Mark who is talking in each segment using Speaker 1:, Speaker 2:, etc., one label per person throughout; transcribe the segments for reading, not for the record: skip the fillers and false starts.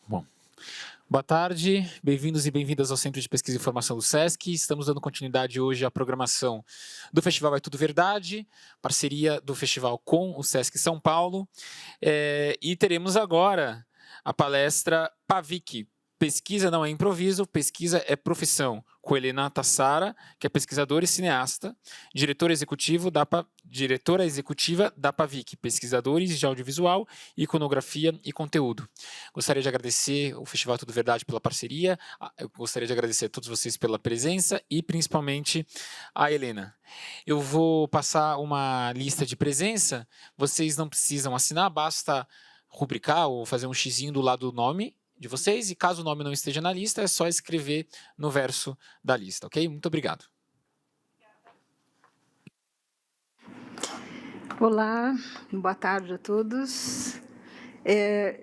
Speaker 1: Bom, boa tarde, bem-vindos e bem-vindas ao Centro de Pesquisa e Informação do SESC. Estamos dando continuidade hoje à programação do Festival É Tudo Verdade, parceria do festival com o SESC São Paulo. E teremos agora a palestra PAVIC, Pesquisa não é improviso, pesquisa é profissão, com Helena Tassara, que é pesquisadora e cineasta, diretora executiva da PAVIC, pesquisadores de audiovisual, iconografia e conteúdo. Gostaria de agradecer o Festival Tudo Verdade pela parceria, eu gostaria de agradecer a todos vocês pela presença e principalmente a Helena. Eu vou passar uma lista de presença, vocês não precisam assinar, basta rubricar ou fazer um xizinho do lado do nome de vocês, e caso o nome não esteja na lista, é só escrever no verso da lista, ok? Muito obrigado.
Speaker 2: Olá, boa tarde a todos.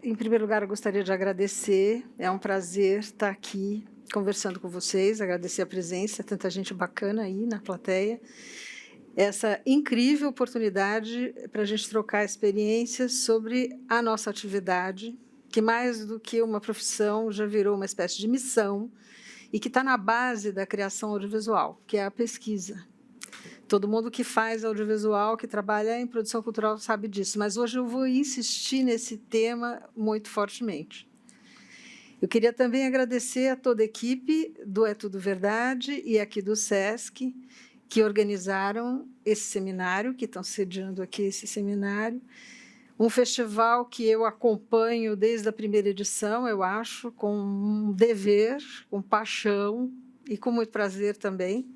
Speaker 2: Em primeiro lugar, eu gostaria de agradecer, é um prazer estar aqui conversando com vocês, agradecer a presença, tanta gente bacana aí na plateia, essa incrível oportunidade para a gente trocar experiências sobre a nossa atividade, que mais do que uma profissão já virou uma espécie de missão e que está na base da criação audiovisual, que é a pesquisa. Todo mundo que faz audiovisual, que trabalha em produção cultural, sabe disso, mas hoje eu vou insistir nesse tema muito fortemente. Eu queria também agradecer a toda a equipe do É Tudo Verdade e aqui do SESC, que organizaram esse seminário, que estão sediando aqui esse seminário, um festival que eu acompanho desde a primeira edição, eu acho, com um dever, com paixão e com muito prazer também.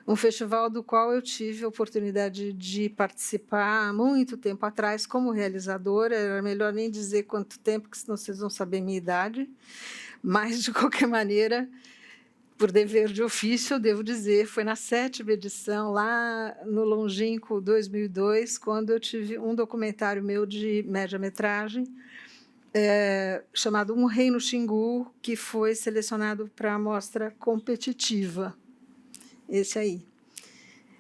Speaker 2: Um festival do qual eu tive a oportunidade de participar há muito tempo atrás como realizadora, era melhor nem dizer quanto tempo, porque senão vocês vão saber minha idade, mas, de qualquer maneira, por dever de ofício, eu devo dizer, foi na 7ª edição, lá no longínquo 2002, quando eu tive um documentário meu de média-metragem, chamado Um Reino Xingu, que foi selecionado para a mostra competitiva. Esse aí.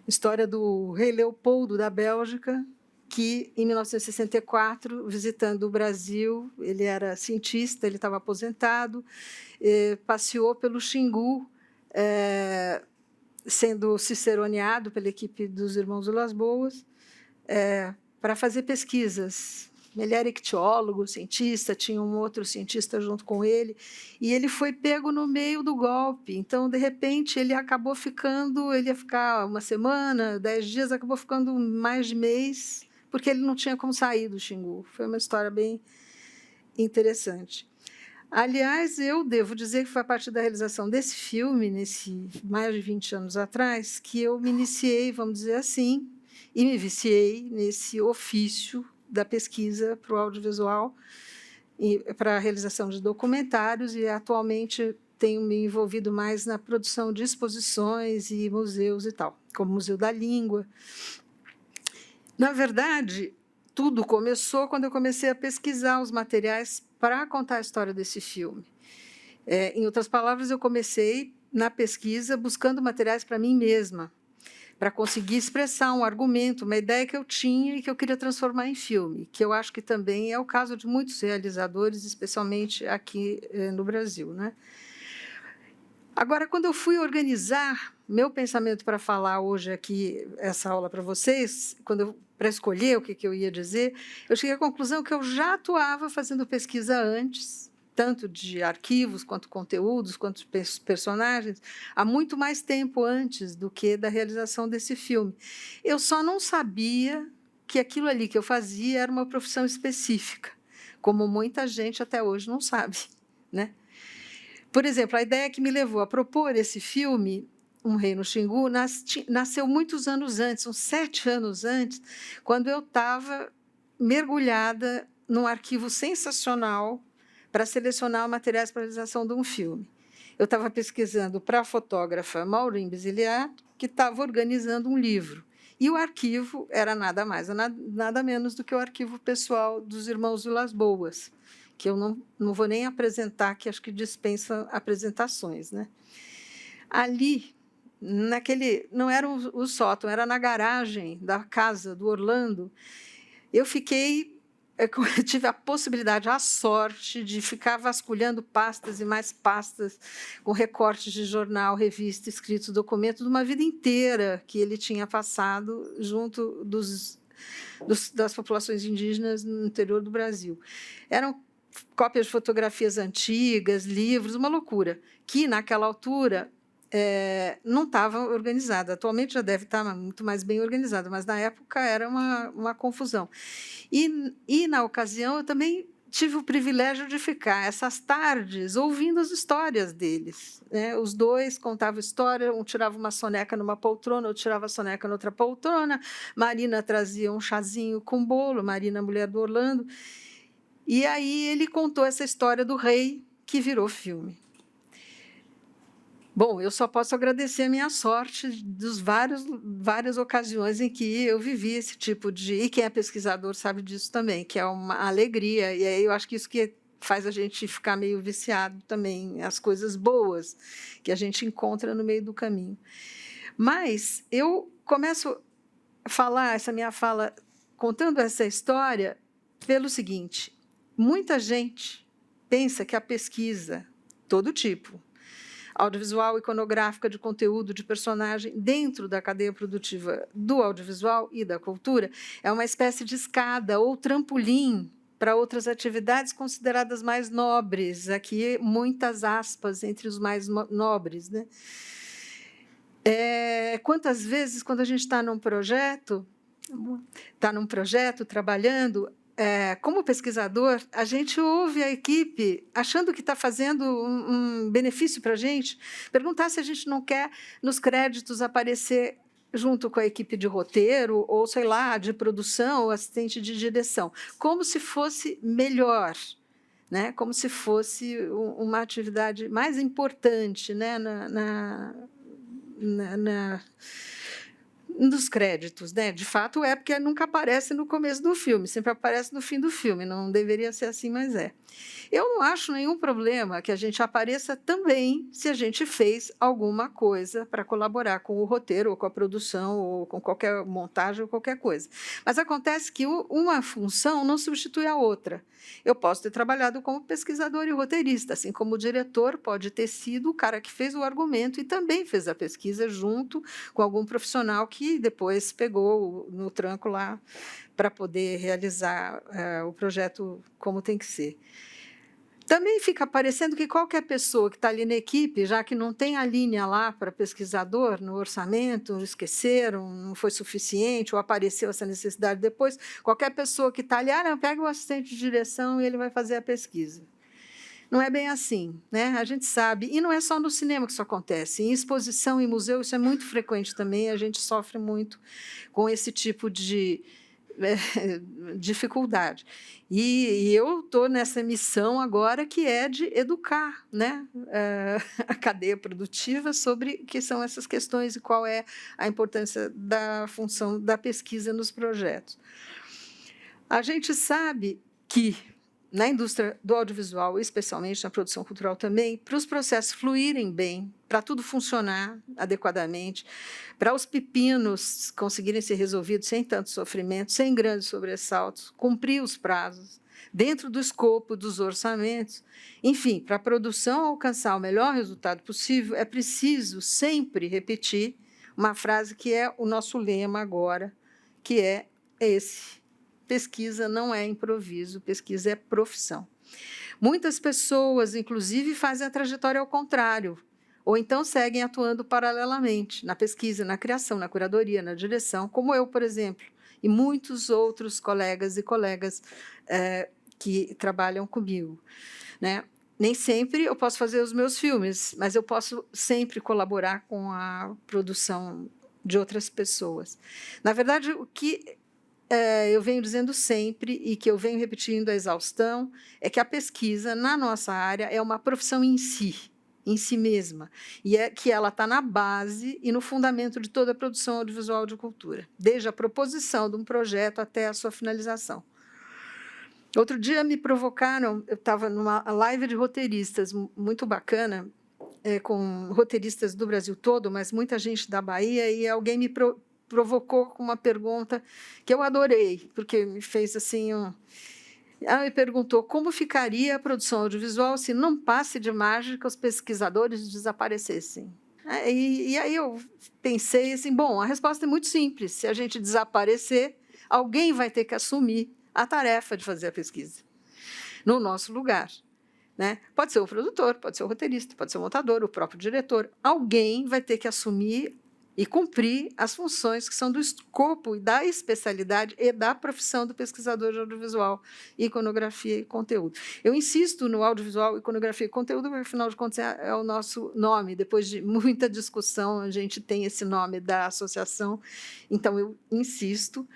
Speaker 2: História do rei Leopoldo da Bélgica, que, em 1964, visitando o Brasil, ele era cientista, ele estava aposentado, passeou pelo Xingu, sendo ciceroneado pela equipe dos Irmãos Vilas Boas, para fazer pesquisas. Ele era ictiólogo, cientista, tinha um outro cientista junto com ele, e ele foi pego no meio do golpe. Então, de repente, ele acabou ficando, ele ia ficar uma semana, 10 dias, acabou ficando mais de mês, porque ele não tinha como sair do Xingu. Foi uma história bem interessante. Aliás, eu devo dizer que foi a partir da realização desse filme, nesse mais de 20 anos atrás, que eu me iniciei, vamos dizer assim, e me viciei nesse ofício da pesquisa para o audiovisual e para a realização de documentários, e atualmente tenho me envolvido mais na produção de exposições e museus e tal, como o Museu da Língua. Na verdade, tudo começou quando eu comecei a pesquisar os materiais para contar a história desse filme. Em outras palavras, eu comecei na pesquisa buscando materiais para mim mesma, para conseguir expressar um argumento, uma ideia que eu tinha e que eu queria transformar em filme, que eu acho que também é o caso de muitos realizadores, especialmente aqui no Brasil, né? Agora, quando eu fui organizar meu pensamento para falar hoje aqui essa aula para vocês, para escolher o que eu ia dizer, eu cheguei à conclusão que eu já atuava fazendo pesquisa antes, tanto de arquivos, quanto conteúdos, quanto personagens, há muito mais tempo antes do que da realização desse filme. Eu só não sabia que aquilo ali que eu fazia era uma profissão específica, como muita gente até hoje não sabe, né? Por exemplo, a ideia que me levou a propor esse filme, Um Reino Xingu, nasceu muitos anos antes, uns 7 anos antes, quando eu estava mergulhada num arquivo sensacional para selecionar materiais para a realização de um filme. Eu estava pesquisando para a fotógrafa Maureen Basiliato, que estava organizando um livro. E o arquivo era nada mais, nada menos do que o arquivo pessoal dos Irmãos Vilas Boas, que eu não vou nem apresentar, que acho que dispensa apresentações, né? Ali, não era o sótão, era na garagem da casa do Orlando, eu fiquei eu tive a possibilidade, a sorte de ficar vasculhando pastas e mais pastas com recortes de jornal, revista, escritos, documentos de uma vida inteira que ele tinha passado junto das populações indígenas no interior do Brasil. Eram cópias de fotografias antigas, livros, uma loucura, que, naquela altura, não estava organizada. Atualmente já deve estar muito mais bem organizada, mas, na época, era uma confusão. E, na ocasião, eu também tive o privilégio de ficar essas tardes ouvindo as histórias deles, né? Os dois contavam história, um tirava uma soneca numa poltrona, outro tirava a soneca noutra poltrona, Marina trazia um chazinho com bolo, Marina, mulher do Orlando, e aí ele contou essa história do rei, que virou filme. Bom, eu só posso agradecer a minha sorte dos várias ocasiões em que eu vivi esse tipo de... E quem é pesquisador sabe disso também, que é uma alegria. E aí eu acho que isso que faz a gente ficar meio viciado também, as coisas boas que a gente encontra no meio do caminho. Mas eu começo a falar, essa minha fala, contando essa história, pelo seguinte: muita gente pensa que a pesquisa, todo tipo, audiovisual, iconográfica, de conteúdo, de personagem, dentro da cadeia produtiva do audiovisual e da cultura, é uma espécie de escada ou trampolim para outras atividades consideradas mais nobres, aqui muitas aspas entre os mais nobres, né? Quantas vezes, quando a gente está num projeto trabalhando, como pesquisador, a gente ouve a equipe achando que está fazendo um benefício para a gente, perguntar se a gente não quer, nos créditos, aparecer junto com a equipe de roteiro, ou, sei lá, de produção, ou assistente de direção, como se fosse melhor, né? Como se fosse uma atividade mais importante, né? Dos créditos, né? De fato, é porque nunca aparece no começo do filme, sempre aparece no fim do filme, não deveria ser assim, mas é. Eu não acho nenhum problema que a gente apareça também se a gente fez alguma coisa para colaborar com o roteiro, ou com a produção, ou com qualquer montagem, ou qualquer coisa. Mas acontece que uma função não substitui a outra. Eu posso ter trabalhado como pesquisador e roteirista, assim como o diretor pode ter sido o cara que fez o argumento e também fez a pesquisa junto com algum profissional que depois pegou no tranco lá para poder realizar o projeto como tem que ser. Também fica parecendo que qualquer pessoa que está ali na equipe, já que não tem a linha lá para pesquisador no orçamento, esqueceram, não foi suficiente, ou apareceu essa necessidade depois, qualquer pessoa que está ali, não, pega o assistente de direção e ele vai fazer a pesquisa. Não é bem assim, né? A gente sabe, e não é só no cinema que isso acontece, em exposição e museu isso é muito frequente também, a gente sofre muito com esse tipo de dificuldade. E eu estou nessa missão agora que é de educar, né, a cadeia produtiva sobre o que são essas questões e qual é a importância da função da pesquisa nos projetos. A gente sabe que, na indústria do audiovisual, especialmente na produção cultural também, para os processos fluírem bem, para tudo funcionar adequadamente, para os pepinos conseguirem ser resolvidos sem tanto sofrimento, sem grandes sobressaltos, cumprir os prazos, dentro do escopo dos orçamentos, enfim, para a produção alcançar o melhor resultado possível, é preciso sempre repetir uma frase que é o nosso lema agora, que é esse: pesquisa não é improviso, pesquisa é profissão. Muitas pessoas, inclusive, fazem a trajetória ao contrário, ou então seguem atuando paralelamente na pesquisa, na criação, na curadoria, na direção, como eu, por exemplo, e muitos outros colegas e colegas que trabalham comigo, né? Nem sempre eu posso fazer os meus filmes, mas eu posso sempre colaborar com a produção de outras pessoas. Na verdade, o que eu venho dizendo sempre e que eu venho repetindo à exaustão é que a pesquisa, na nossa área, é uma profissão em si mesma, e é que ela está na base e no fundamento de toda a produção audiovisual de cultura, desde a proposição de um projeto até a sua finalização. Outro dia me provocaram, eu estava numa live de roteiristas muito bacana, com roteiristas do Brasil todo, mas muita gente da Bahia, e alguém me provocou com uma pergunta que eu adorei, porque me fez assim Ela me perguntou como ficaria a produção audiovisual se num passe de mágica os pesquisadores desaparecessem. E aí eu pensei assim, bom, a resposta é muito simples. Se a gente desaparecer, alguém vai ter que assumir a tarefa de fazer a pesquisa no nosso lugar. Né? Pode ser o produtor, pode ser o roteirista, pode ser o montador, o próprio diretor. Alguém vai ter que assumir e cumprir as funções que são do escopo e da especialidade e da profissão do pesquisador de audiovisual, iconografia e conteúdo. Eu insisto no audiovisual, iconografia e conteúdo, porque, afinal de contas, é o nosso nome. Depois de muita discussão, a gente tem esse nome da associação, então eu insisto.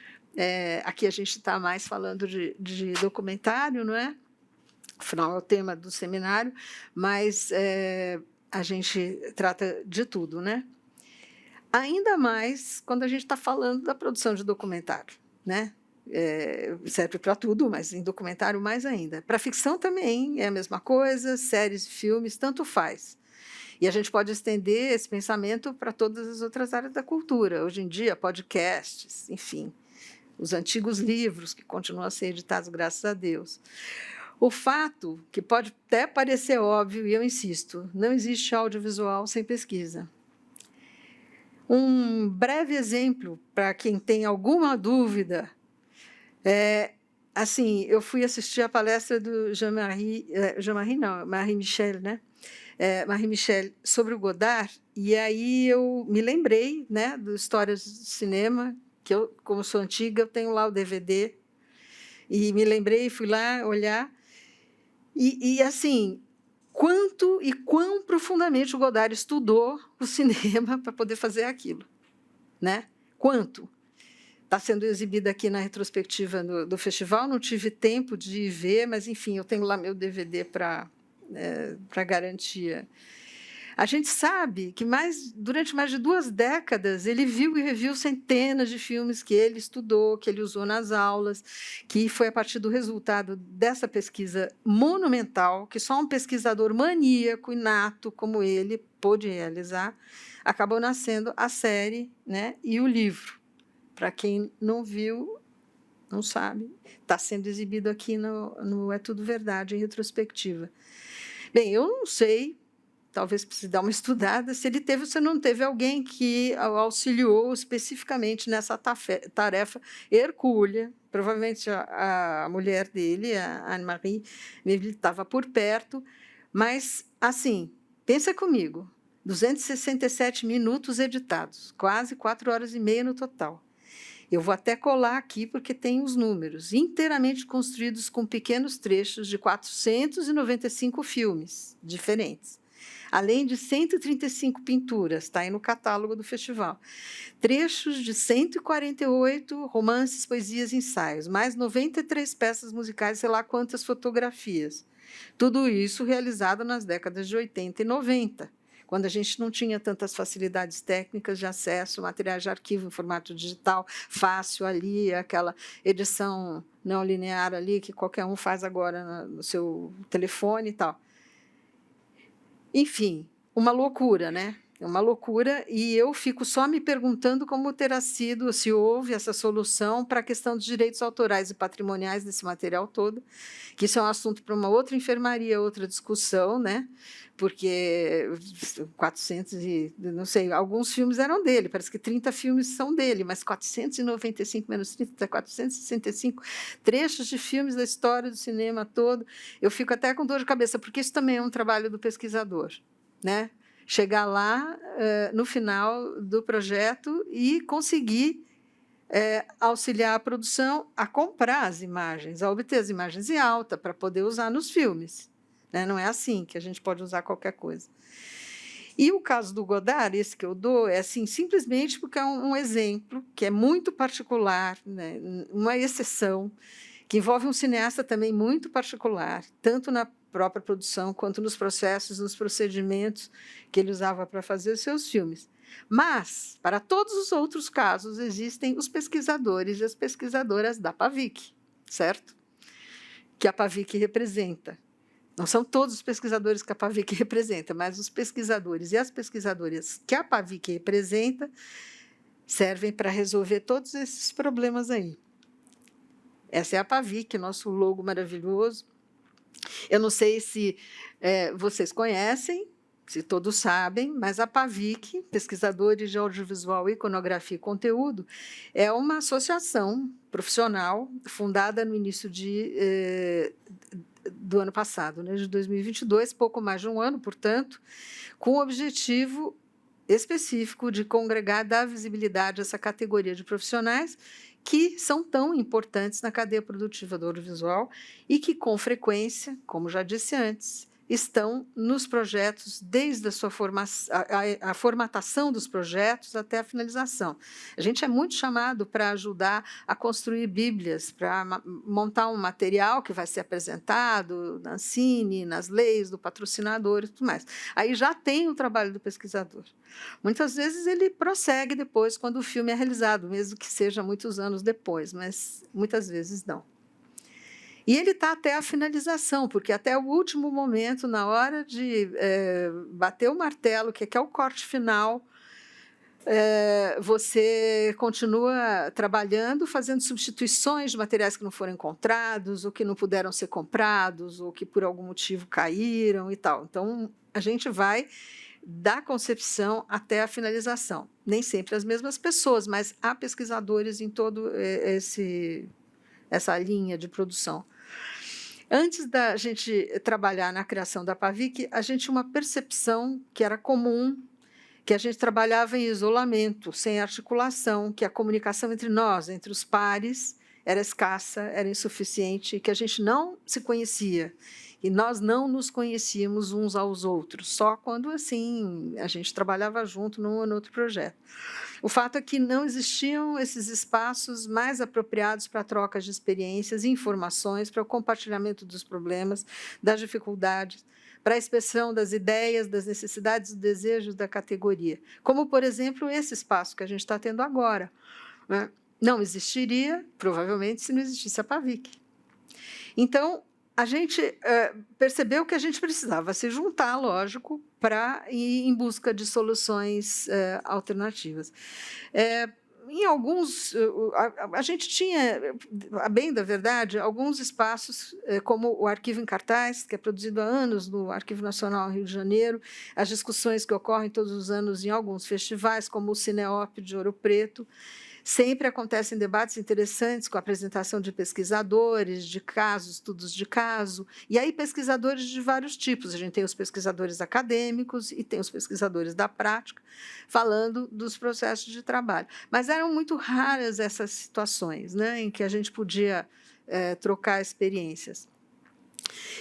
Speaker 2: Aqui a gente está mais falando de documentário, não é? Afinal, é o tema do seminário, mas a gente trata de tudo, né? Ainda mais quando a gente está falando da produção de documentário, né? Serve para tudo, mas em documentário mais ainda. Para ficção também é a mesma coisa, séries, filmes, tanto faz. E a gente pode estender esse pensamento para todas as outras áreas da cultura. Hoje em dia, podcasts, enfim, os antigos livros que continuam a ser editados, graças a Deus. O fato, que pode até parecer óbvio, e eu insisto, não existe audiovisual sem pesquisa. Um breve exemplo para quem tem alguma dúvida assim, eu fui assistir a palestra do Jean-Marie, Marie Michel, né? Marie Michel sobre o Godard, e aí eu me lembrei, né, do Histórias do Cinema, que eu, como sou antiga, eu tenho lá o DVD, e me lembrei, fui lá olhar, e assim, quanto e quão profundamente o Godard estudou o cinema para poder fazer aquilo, né? Quanto? Está sendo exibida aqui na retrospectiva do festival, não tive tempo de ver, mas, enfim, eu tenho lá meu DVD para garantia. A gente sabe que durante mais de 2 décadas ele viu e reviu centenas de filmes que ele estudou, que ele usou nas aulas, que foi a partir do resultado dessa pesquisa monumental, que só um pesquisador maníaco e nato como ele pôde realizar, acabou nascendo a série, né, e o livro. Para quem não viu, não sabe, está sendo exibido aqui no É Tudo Verdade, em retrospectiva. Bem, eu não sei, talvez precise dar uma estudada, se ele teve ou se não teve alguém que o auxiliou especificamente nessa tarefa hercúlea. Provavelmente a mulher dele, a Anne-Marie, estava por perto, mas, assim, pensa comigo, 267 minutos editados, quase 4 horas e meia no total. Eu vou até colar aqui, porque tem os números, inteiramente construídos com pequenos trechos de 495 filmes diferentes, além de 135 pinturas, está aí no catálogo do festival, trechos de 148 romances, poesias e ensaios, mais 93 peças musicais, sei lá quantas fotografias. Tudo isso realizado nas décadas de 80 e 90, quando a gente não tinha tantas facilidades técnicas de acesso, materiais de arquivo em formato digital, fácil ali, aquela edição não linear ali, que qualquer um faz agora no seu telefone e tal. Enfim, uma loucura, né? É uma loucura, e eu fico só me perguntando como terá sido, se houve essa solução para a questão dos direitos autorais e patrimoniais desse material todo, que isso é um assunto para uma outra enfermaria, outra discussão, né? Porque 400 e, não sei, alguns filmes eram dele, parece que 30 filmes são dele, mas 495 menos 30, 465 trechos de filmes da história do cinema todo, eu fico até com dor de cabeça, porque isso também é um trabalho do pesquisador, né? Chegar lá no final do projeto e conseguir auxiliar a produção a comprar as imagens, a obter as imagens em alta para poder usar nos filmes. Né? Não é assim que a gente pode usar qualquer coisa. E o caso do Godard, esse que eu dou, é assim, simplesmente porque é um exemplo que é muito particular, né? Uma exceção, que envolve um cineasta também muito particular, tanto na própria produção, quanto nos processos, nos procedimentos que ele usava para fazer os seus filmes. Mas, para todos os outros casos, existem os pesquisadores e as pesquisadoras da PAVIC, certo? Que a PAVIC representa. Não são todos os pesquisadores que a PAVIC representa, mas os pesquisadores e as pesquisadoras que a PAVIC representa servem para resolver todos esses problemas aí. Essa é a PAVIC, nosso logo maravilhoso. Eu não sei se vocês conhecem, se todos sabem, mas a PAVIC, Pesquisadores de Audiovisual, Iconografia e Conteúdo, é uma associação profissional fundada no início do ano passado, né, de 2022, pouco mais de um ano, portanto, com o objetivo específico de congregar, dar visibilidade a essa categoria de profissionais que são tão importantes na cadeia produtiva do audiovisual e que, com frequência, como já disse antes, estão nos projetos desde a formatação dos projetos até a finalização. A gente é muito chamado para ajudar a construir bíblias, para montar um material que vai ser apresentado na Ancine, nas leis do patrocinador e tudo mais. Aí já tem o trabalho do pesquisador. Muitas vezes ele prossegue depois, quando o filme é realizado, mesmo que seja muitos anos depois, mas muitas vezes não. E ele está até a finalização, porque até o último momento, na hora de bater o martelo, que é o corte final, você continua trabalhando, fazendo substituições de materiais que não foram encontrados, ou que não puderam ser comprados, ou que por algum motivo caíram e tal. Então, a gente vai da concepção até a finalização. Nem sempre as mesmas pessoas, mas há pesquisadores em todo essa linha de produção. Antes da gente trabalhar na criação da PAVIC, a gente tinha uma percepção que era comum, que a gente trabalhava em isolamento, sem articulação, que a comunicação entre nós, entre os pares, era escassa, era insuficiente, que a gente não se conhecia, e nós não nos conhecíamos uns aos outros, só quando assim a gente trabalhava junto num ou no outro projeto. O fato é que não existiam esses espaços mais apropriados para a troca de experiências e informações, para o compartilhamento dos problemas, das dificuldades, para a expressão das ideias, das necessidades e desejos da categoria, como, por exemplo, esse espaço que a gente está tendo agora, né? Não existiria, provavelmente, se não existisse a PAVIC. Então, a gente percebeu que a gente precisava se juntar, lógico, para ir em busca de soluções alternativas. Em alguns, a gente tinha, a bem da verdade, alguns espaços, como o Arquivo em Cartaz, que é produzido há anos no Arquivo Nacional Rio de Janeiro, as discussões que ocorrem todos os anos em alguns festivais, como o Cineop de Ouro Preto. Sempre acontecem debates interessantes com a apresentação de pesquisadores, de casos, estudos de caso, e aí pesquisadores de vários tipos. A gente tem os pesquisadores acadêmicos e tem os pesquisadores da prática, falando dos processos de trabalho. Mas eram muito raras essas situações, né, em que a gente podia trocar experiências.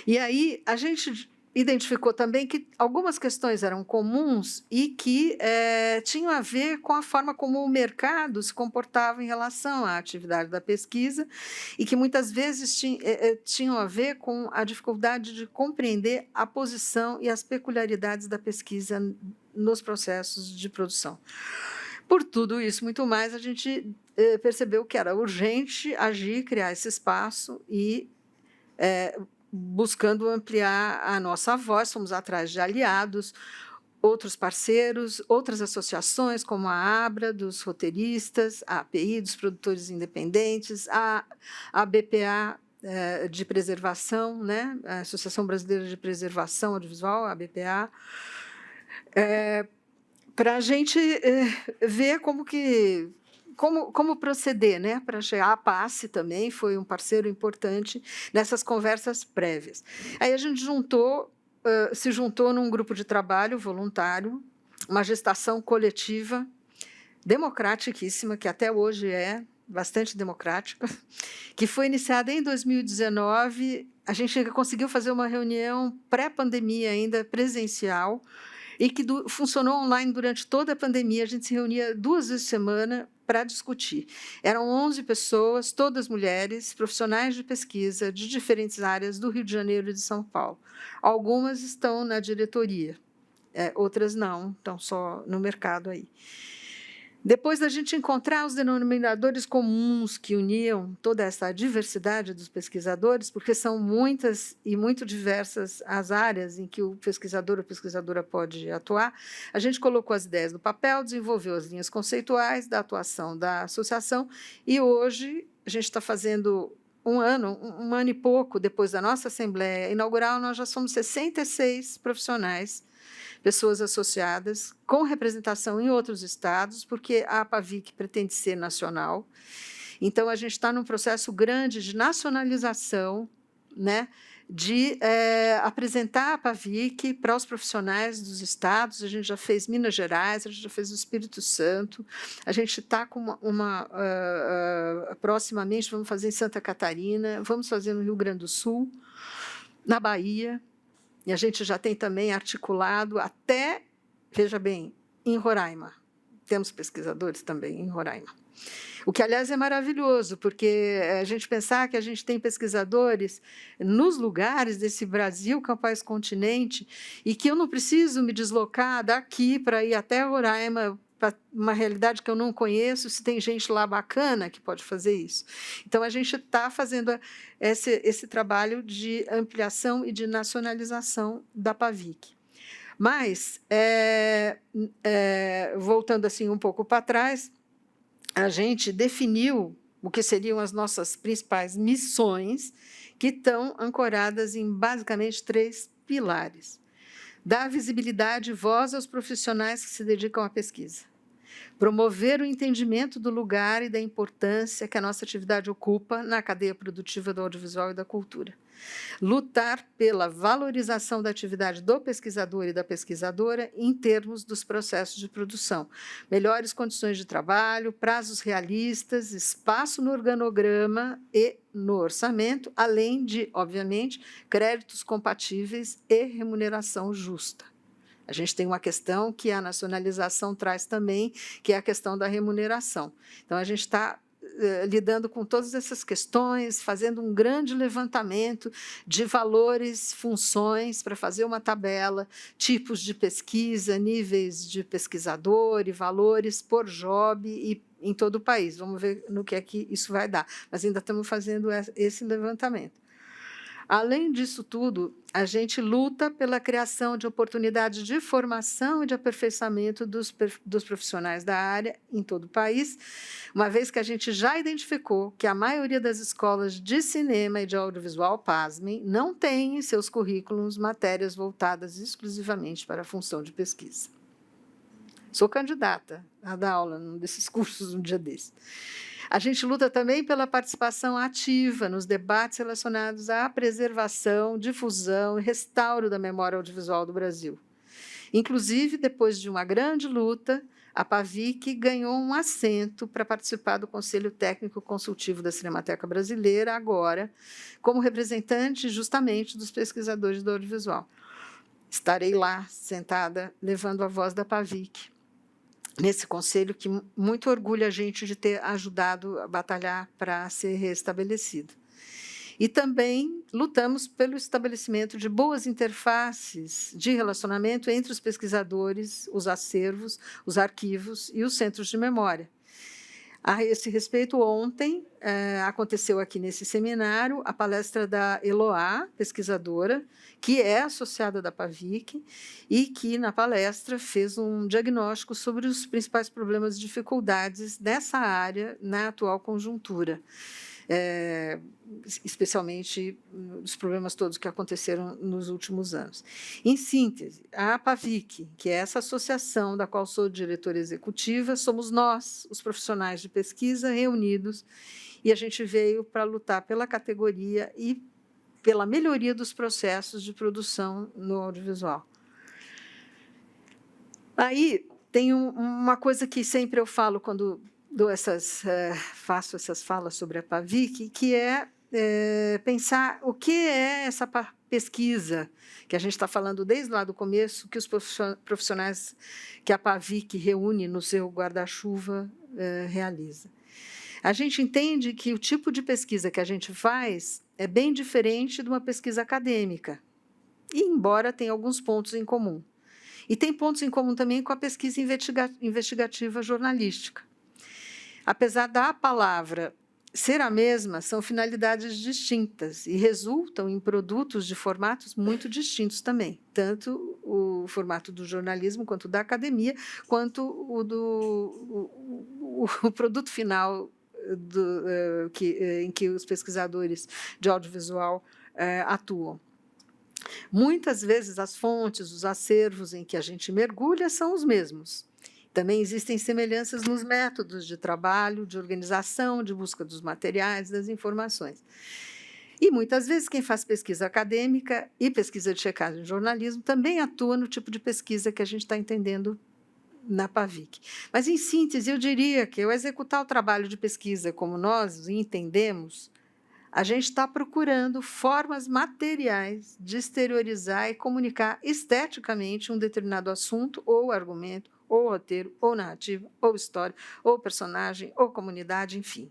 Speaker 2: E aí a gente identificou também que algumas questões eram comuns e que tinham a ver com a forma como o mercado se comportava em relação à atividade da pesquisa e que muitas vezes tinham a ver com a dificuldade de compreender a posição e as peculiaridades da pesquisa nos processos de produção. Por tudo isso, muito mais, a gente percebeu que era urgente agir, criar esse espaço e buscando ampliar a nossa voz, fomos atrás de aliados, outros parceiros, outras associações, como a ABRA, dos roteiristas, a API, dos produtores independentes, a BPA, de preservação, né? A Associação Brasileira de Preservação Audiovisual, a BPA, para a gente ver como proceder, né, para chegar. A PASSE também foi um parceiro importante nessas conversas prévias. Aí a gente se juntou num grupo de trabalho voluntário, uma gestação coletiva, democraticíssima, que até hoje é bastante democrática, que foi iniciada em 2019. A gente conseguiu fazer uma reunião pré-pandemia ainda, presencial, e que funcionou online durante toda a pandemia. A gente se reunia 2 vezes por semana para discutir. Eram 11 pessoas, todas mulheres, profissionais de pesquisa de diferentes áreas do Rio de Janeiro e de São Paulo. Algumas estão na diretoria, outras não, estão só no mercado aí. Depois da gente encontrar os denominadores comuns que uniam toda essa diversidade dos pesquisadores, porque são muitas e muito diversas as áreas em que o pesquisador ou pesquisadora pode atuar, a gente colocou as ideias no papel, desenvolveu as linhas conceituais da atuação da associação e hoje a gente está fazendo um ano e pouco depois da nossa Assembleia Inaugural, nós já somos 66 profissionais, pessoas associadas, com representação em outros estados, porque a APAVIC pretende ser nacional. Então, a gente está num processo grande de nacionalização, né, de apresentar a APAVIC para os profissionais dos estados. A gente já fez Minas Gerais, a gente já fez o Espírito Santo, a gente está com proximamente, vamos fazer em Santa Catarina, vamos fazer no Rio Grande do Sul, na Bahia, e a gente já tem também articulado até, veja bem, em Roraima. Temos pesquisadores também em Roraima. O que, aliás, é maravilhoso, porque a gente pensar que a gente tem pesquisadores nos lugares desse Brasil, que é o país continente, e que eu não preciso me deslocar daqui para ir até Roraima, para uma realidade que eu não conheço, se tem gente lá bacana que pode fazer isso. Então, a gente está fazendo esse trabalho de ampliação e de nacionalização da APAVIC. Mas, voltando assim um pouco para trás, a gente definiu o que seriam as nossas principais missões, que estão ancoradas em, basicamente, 3 pilares. Dar visibilidade e voz aos profissionais que se dedicam à pesquisa. Promover o entendimento do lugar e da importância que a nossa atividade ocupa na cadeia produtiva do audiovisual e da cultura. Lutar pela valorização da atividade do pesquisador e da pesquisadora em termos dos processos de produção. Melhores condições de trabalho, prazos realistas, espaço no organograma e no orçamento, além de, obviamente, créditos compatíveis e remuneração justa. A gente tem uma questão que a nacionalização traz também, que é a questão da remuneração. Então, a gente está lidando com todas essas questões, fazendo um grande levantamento de valores, funções, para fazer uma tabela, tipos de pesquisa, níveis de pesquisador e valores por job e em todo o país. Vamos ver no que é que isso vai dar. Mas ainda estamos fazendo esse levantamento. Além disso tudo, a gente luta pela criação de oportunidades de formação e de aperfeiçoamento dos profissionais da área em todo o país, uma vez que a gente já identificou que a maioria das escolas de cinema e de audiovisual, pasmem, não tem em seus currículos matérias voltadas exclusivamente para a função de pesquisa. Sou candidata a dar aula num desses cursos um dia desse. A gente luta também pela participação ativa nos debates relacionados à preservação, difusão e restauro da memória audiovisual do Brasil. Inclusive, depois de uma grande luta, a APAVIC ganhou um assento para participar do Conselho Técnico Consultivo da Cinemateca Brasileira, agora, como representante justamente dos pesquisadores do audiovisual. Estarei lá, sentada, levando a voz da APAVIC, nesse conselho que muito orgulha a gente de ter ajudado a batalhar para ser restabelecido. E também lutamos pelo estabelecimento de boas interfaces de relacionamento entre os pesquisadores, os acervos, os arquivos e os centros de memória. A esse respeito, ontem aconteceu aqui nesse seminário a palestra da Eloá, pesquisadora, que é associada da APAVIC e que, na palestra, fez um diagnóstico sobre os principais problemas e dificuldades dessa área na atual conjuntura. Especialmente os problemas todos que aconteceram nos últimos anos. Em síntese, a APAVIC, que é essa associação da qual sou diretora executiva, somos nós, os profissionais de pesquisa, reunidos, e a gente veio para lutar pela categoria e pela melhoria dos processos de produção no audiovisual. Aí tem uma coisa que sempre eu falo quando faço essas falas sobre a APAVIC, que é pensar o que é essa pesquisa, que a gente está falando desde lá do começo, que os profissionais que a APAVIC reúne no seu guarda-chuva realiza. A gente entende que o tipo de pesquisa que a gente faz é bem diferente de uma pesquisa acadêmica, e embora tenha alguns pontos em comum. E tem pontos em comum também com a pesquisa investigativa jornalística. Apesar da palavra ser a mesma, são finalidades distintas e resultam em produtos de formatos muito distintos também, tanto o formato do jornalismo, quanto da academia, quanto o produto final em que os pesquisadores de audiovisual atuam. Muitas vezes as fontes, os acervos em que a gente mergulha são os mesmos. Também existem semelhanças nos métodos de trabalho, de organização, de busca dos materiais, das informações. E muitas vezes quem faz pesquisa acadêmica e pesquisa de checagem de jornalismo também atua no tipo de pesquisa que a gente está entendendo na PAVIC. Mas, em síntese, eu diria que ao executar o trabalho de pesquisa como nós entendemos, a gente está procurando formas materiais de exteriorizar e comunicar esteticamente um determinado assunto, ou argumento, ou roteiro, ou narrativa, ou história, ou personagem, ou comunidade, enfim.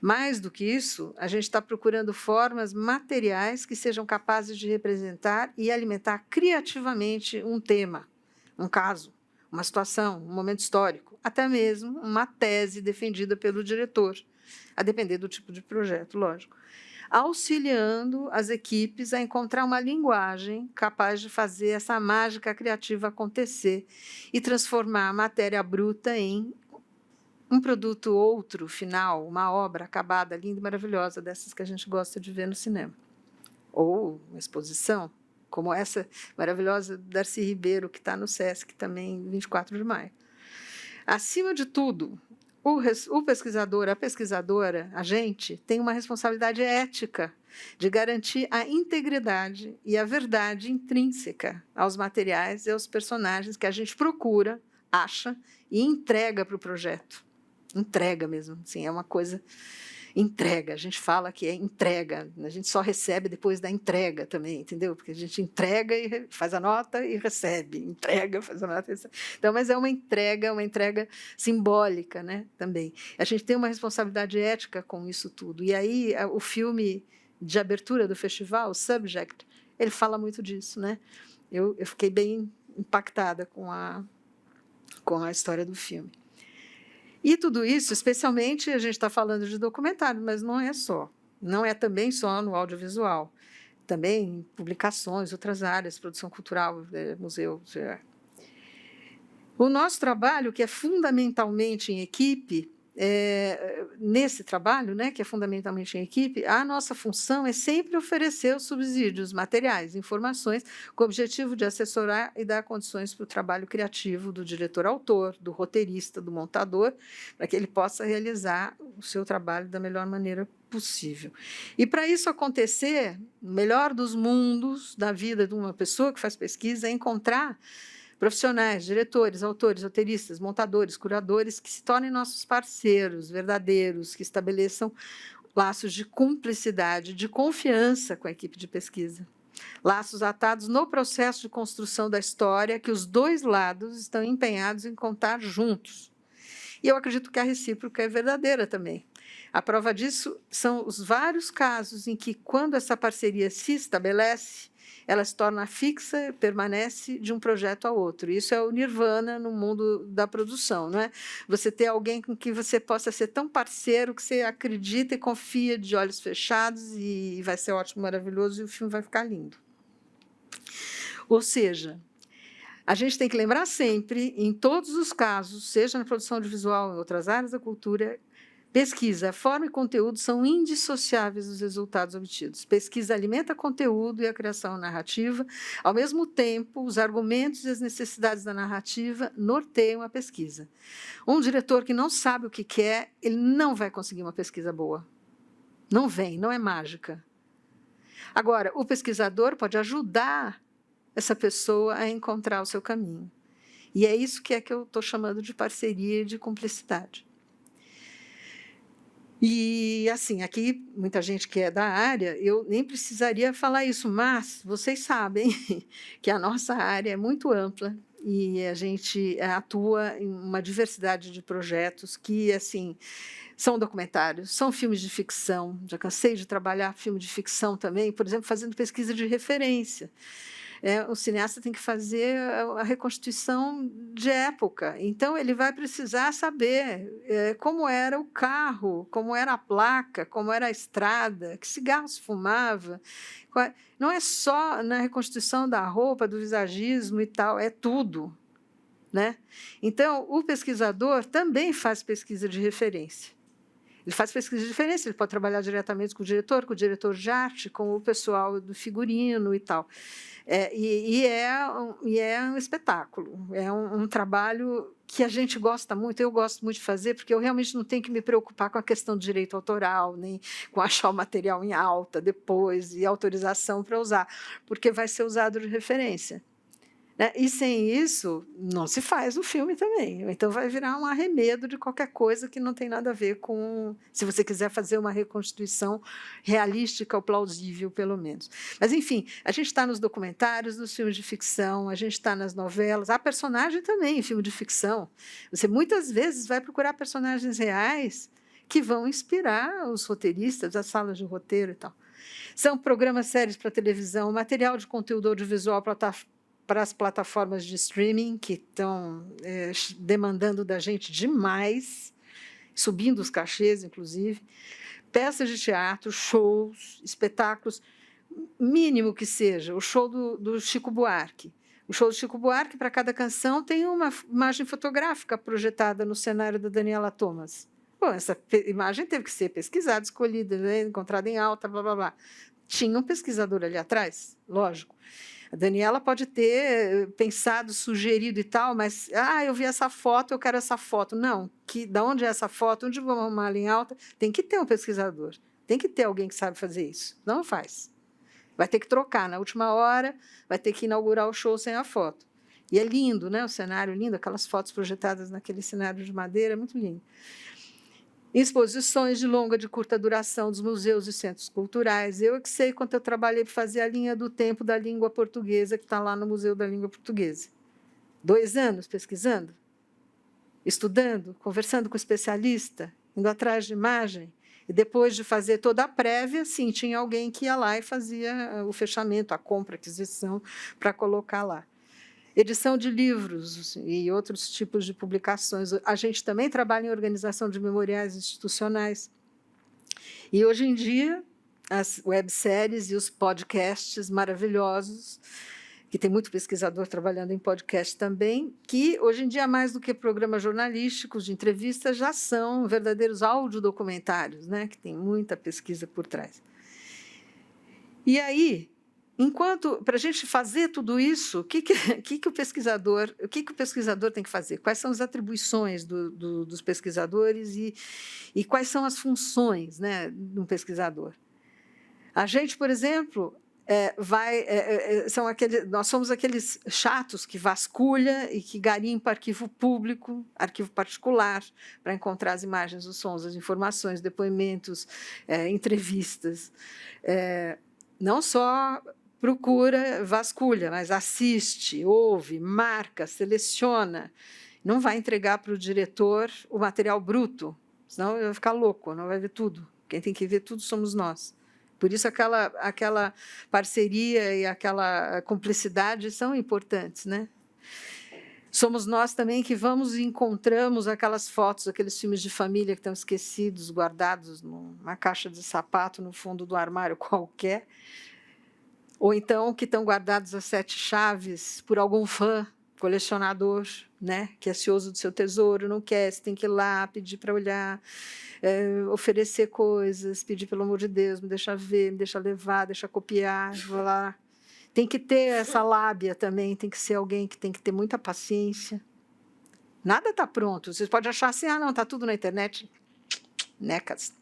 Speaker 2: Mais do que isso, a gente está procurando formas materiais que sejam capazes de representar e alimentar criativamente um tema, um caso, uma situação, um momento histórico, até mesmo uma tese defendida pelo diretor, a depender do tipo de projeto, lógico, auxiliando as equipes a encontrar uma linguagem capaz de fazer essa mágica criativa acontecer e transformar a matéria bruta em um produto outro, final, uma obra acabada, linda e maravilhosa, dessas que a gente gosta de ver no cinema. Ou uma exposição, como essa maravilhosa do Darcy Ribeiro, que está no SESC também, 24 de maio. Acima de tudo, o pesquisador, a pesquisadora, a gente, tem uma responsabilidade ética de garantir a integridade e a verdade intrínseca aos materiais e aos personagens que a gente procura, acha e entrega para o projeto. Entrega mesmo, assim, é uma coisa... Entrega, a gente fala que é entrega, a gente só recebe depois da entrega também, entendeu? Porque a gente entrega e faz a nota e recebe, entrega, faz a nota e recebe. Então, mas é uma entrega simbólica, né, também. A gente tem uma responsabilidade ética com isso tudo. E aí o filme de abertura do festival, o Subject, ele fala muito disso, né? Eu fiquei bem impactada com a história do filme. E tudo isso, especialmente, a gente está falando de documentário, mas não é só. Não é também só no audiovisual. Também em publicações, outras áreas, produção cultural, museu. O nosso trabalho, que é fundamentalmente em equipe, nesse trabalho, né, que é fundamentalmente em equipe, a nossa função é sempre oferecer os subsídios materiais, informações, com o objetivo de assessorar e dar condições para o trabalho criativo do diretor-autor, do roteirista, do montador, para que ele possa realizar o seu trabalho da melhor maneira possível. E, para isso acontecer, o melhor dos mundos da vida de uma pessoa que faz pesquisa é encontrar profissionais, diretores, autores, roteiristas, montadores, curadores, que se tornem nossos parceiros verdadeiros, que estabeleçam laços de cumplicidade, de confiança com a equipe de pesquisa. Laços atados no processo de construção da história que os dois lados estão empenhados em contar juntos. E eu acredito que a recíproca é verdadeira também. A prova disso são os vários casos em que, quando essa parceria se estabelece, ela se torna fixa, permanece de um projeto a outro. Isso é o nirvana no mundo da produção, não é? Você ter alguém com quem você possa ser tão parceiro que você acredita e confia de olhos fechados e vai ser ótimo, maravilhoso e o filme vai ficar lindo. Ou seja, a gente tem que lembrar sempre, em todos os casos, seja na produção audiovisual ou em outras áreas da cultura, pesquisa, forma e conteúdo são indissociáveis dos resultados obtidos. Pesquisa alimenta conteúdo e a criação narrativa. Ao mesmo tempo, os argumentos e as necessidades da narrativa norteiam a pesquisa. Um diretor que não sabe o que quer, ele não vai conseguir uma pesquisa boa. Não vem, não é mágica. Agora, o pesquisador pode ajudar essa pessoa a encontrar o seu caminho. E é isso que eu estou chamando de parceria e de cumplicidade. E, assim, aqui, muita gente que é da área, eu nem precisaria falar isso, mas vocês sabem que a nossa área é muito ampla e a gente atua em uma diversidade de projetos que, assim, são documentários, são filmes de ficção. Já cansei de trabalhar filme de ficção também, por exemplo, fazendo pesquisa de referência. O cineasta tem que fazer a reconstituição de época. Então, ele vai precisar saber como era o carro, como era a placa, como era a estrada, que cigarro se fumava. Não é só na reconstituição da roupa, do visagismo e tal, é tudo, né? Então, o pesquisador também faz pesquisa de referência. Ele faz pesquisa de diferença, ele pode trabalhar diretamente com o diretor de arte, com o pessoal do figurino e tal. E é um espetáculo, é um trabalho que a gente gosta muito, eu gosto muito de fazer, porque eu realmente não tenho que me preocupar com a questão do direito autoral, nem com achar o material em alta depois e autorização para usar, porque vai ser usado de referência. Né? E sem isso, não se faz o filme também. Então, vai virar um arremedo de qualquer coisa que não tem nada a ver com... Se você quiser fazer uma reconstituição realística ou plausível, pelo menos. Mas, enfim, a gente está nos documentários, nos filmes de ficção, a gente está nas novelas. Há personagem também em filme de ficção. Você, muitas vezes, vai procurar personagens reais que vão inspirar os roteiristas, as salas de roteiro e tal. São programas, séries para televisão, material de conteúdo audiovisual para as plataformas de streaming, que estão demandando da gente demais, subindo os cachês, inclusive, peças de teatro, shows, espetáculos, mínimo que seja, o show do Chico Buarque. O show do Chico Buarque, para cada canção, tem uma imagem fotográfica projetada no cenário da Daniela Thomas. Bom, essa imagem teve que ser pesquisada, escolhida, né, encontrada em alta, blá, blá, blá. Tinha um pesquisador ali atrás, lógico. A Daniela pode ter pensado, sugerido e tal, mas eu vi essa foto, eu quero essa foto. Não, da onde é essa foto? Onde vamos arrumar ela em alta? Tem que ter um pesquisador, tem que ter alguém que sabe fazer isso. Não faz. Vai ter que trocar na última hora, vai ter que inaugurar o show sem a foto. E é lindo, né? O cenário lindo, aquelas fotos projetadas naquele cenário de madeira, é muito lindo. Exposições de longa, de curta duração dos museus e centros culturais. Eu que sei quanto eu trabalhei para fazer a linha do tempo da língua portuguesa, que está lá no Museu da Língua Portuguesa. 2 anos pesquisando, estudando, conversando com especialista, indo atrás de imagem. E depois de fazer toda a prévia, sim, tinha alguém que ia lá e fazia o fechamento, a compra, a aquisição, para colocar lá. Edição de livros e outros tipos de publicações. A gente também trabalha em organização de memoriais institucionais. E, hoje em dia, as webséries e os podcasts maravilhosos, que tem muito pesquisador trabalhando em podcast também, que, hoje em dia, mais do que programas jornalísticos de entrevistas, já são verdadeiros audiodocumentários, né, que tem muita pesquisa por trás. E aí, para a gente fazer tudo isso, o que o pesquisador tem que fazer? Quais são as atribuições dos pesquisadores e quais são as funções, né, de um pesquisador? A gente, por exemplo, nós somos aqueles chatos que vasculha e que garimpa arquivo público, arquivo particular, para encontrar as imagens, os sons, as informações, depoimentos, entrevistas. Não só procura, vasculha, mas assiste, ouve, marca, seleciona. Não vai entregar para o diretor o material bruto, senão ele vai ficar louco, não vai ver tudo. Quem tem que ver tudo somos nós. Por isso, aquela parceria e aquela cumplicidade são importantes, né? Somos nós também que vamos e encontramos aquelas fotos, aqueles filmes de família que estão esquecidos, guardados numa caixa de sapato no fundo do armário qualquer, ou então que estão guardados às 7 chaves por algum fã, colecionador, né, que é cioso do seu tesouro, não quer, você tem que ir lá, pedir para olhar, oferecer coisas, pedir, pelo amor de Deus, me deixa ver, me deixa levar, deixa copiar, vou lá. Tem que ter essa lábia também, tem que ser alguém que tem que ter muita paciência. Nada está pronto. Vocês podem achar assim, não, está tudo na internet. Necas.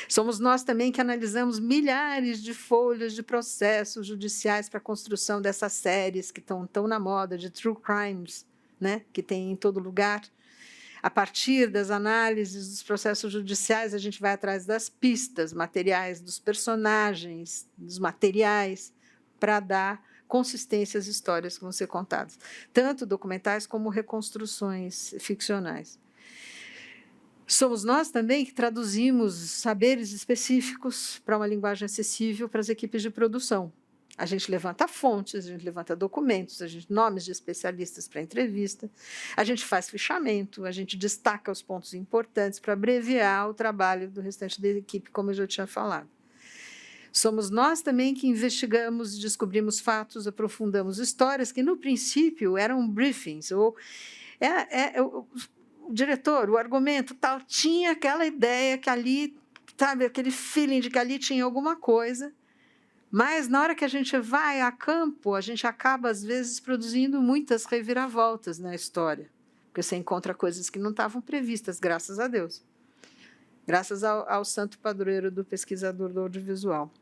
Speaker 2: Somos nós também que analisamos milhares de folhas de processos judiciais para a construção dessas séries que estão tão na moda, de true crimes, né, que tem em todo lugar. A partir das análises dos processos judiciais, a gente vai atrás das pistas materiais, dos personagens, dos materiais, para dar consistência às histórias que vão ser contadas, tanto documentais como reconstruções ficcionais. Somos nós também que traduzimos saberes específicos para uma linguagem acessível para as equipes de produção. A gente levanta fontes, a gente levanta documentos, nomes de especialistas para entrevista, a gente faz fichamento, a gente destaca os pontos importantes para abreviar o trabalho do restante da equipe, como eu já tinha falado. Somos nós também que investigamos e descobrimos fatos, aprofundamos histórias que, no princípio, eram briefings, ou o diretor, o argumento, tal, tinha aquela ideia que ali, sabe, aquele feeling de que ali tinha alguma coisa, mas na hora que a gente vai a campo, a gente acaba, às vezes, produzindo muitas reviravoltas na história, porque você encontra coisas que não estavam previstas, graças a Deus. Graças ao santo padroeiro do pesquisador do audiovisual.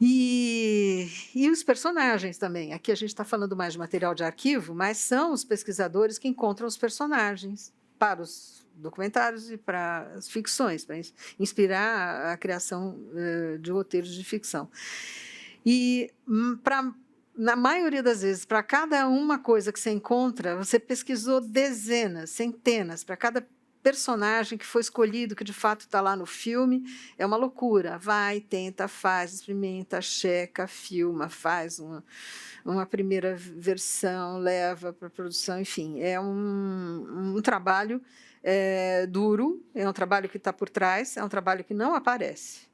Speaker 2: E os personagens também. Aqui a gente está falando mais de material de arquivo, mas são os pesquisadores que encontram os personagens para os documentários e para as ficções, para inspirar a criação de roteiros de ficção. E, na maioria das vezes, para cada uma coisa que você encontra, você pesquisou dezenas, centenas, para cada personagem que foi escolhido, que de fato está lá no filme, é uma loucura. Vai, tenta, faz, experimenta, checa, filma, faz uma primeira versão, leva para a produção, enfim, é um trabalho duro, é um trabalho que está por trás, é um trabalho que não aparece.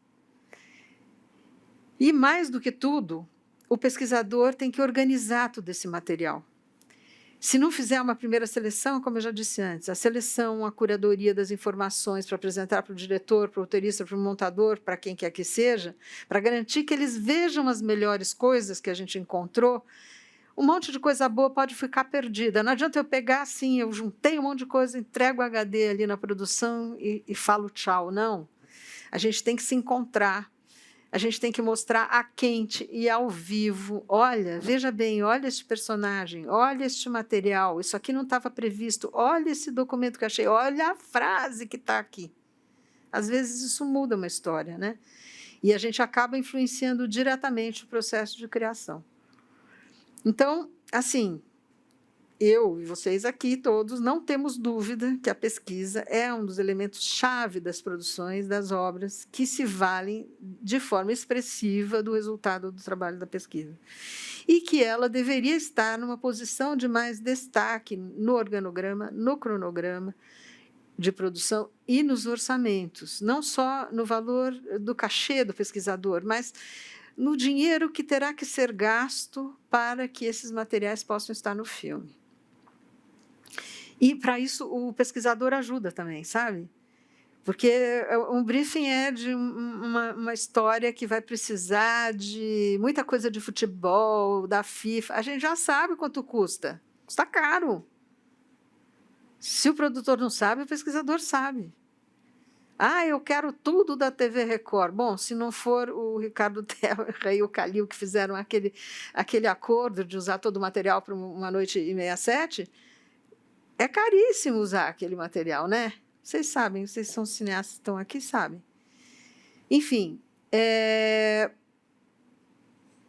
Speaker 2: E, mais do que tudo, o pesquisador tem que organizar todo esse material. Se não fizer uma primeira seleção, como eu já disse antes, a seleção, a curadoria das informações para apresentar para o diretor, para o roteirista, para o montador, para quem quer que seja, para garantir que eles vejam as melhores coisas que a gente encontrou, um monte de coisa boa pode ficar perdida. Não adianta eu pegar assim, eu juntei um monte de coisa, entrego o HD ali na produção e falo tchau. Não. A gente tem que se encontrar. A gente tem que mostrar a quente e ao vivo. Olha, veja bem, olha este personagem, olha este material, isso aqui não estava previsto, olha esse documento que eu achei, olha a frase que está aqui. Às vezes isso muda uma história, né? E a gente acaba influenciando diretamente o processo de criação. Então, assim, eu e vocês aqui todos não temos dúvida que a pesquisa é um dos elementos-chave das produções, das obras, que se valem de forma expressiva do resultado do trabalho da pesquisa. E que ela deveria estar numa posição de mais destaque no organograma, no cronograma de produção e nos orçamentos, não só no valor do cachê do pesquisador, mas no dinheiro que terá que ser gasto para que esses materiais possam estar no filme. E, para isso, o pesquisador ajuda também, sabe? Porque um briefing é de uma história que vai precisar de muita coisa de futebol, da FIFA. A gente já sabe quanto custa. Custa caro. Se o produtor não sabe, o pesquisador sabe. Ah, eu quero tudo da TV Record. Bom, se não for o Ricardo Terra e o Calil que fizeram aquele acordo de usar todo o material para Uma Noite e 67, é caríssimo usar aquele material, né? Vocês sabem, vocês são cineastas que estão aqui, sabem. Enfim,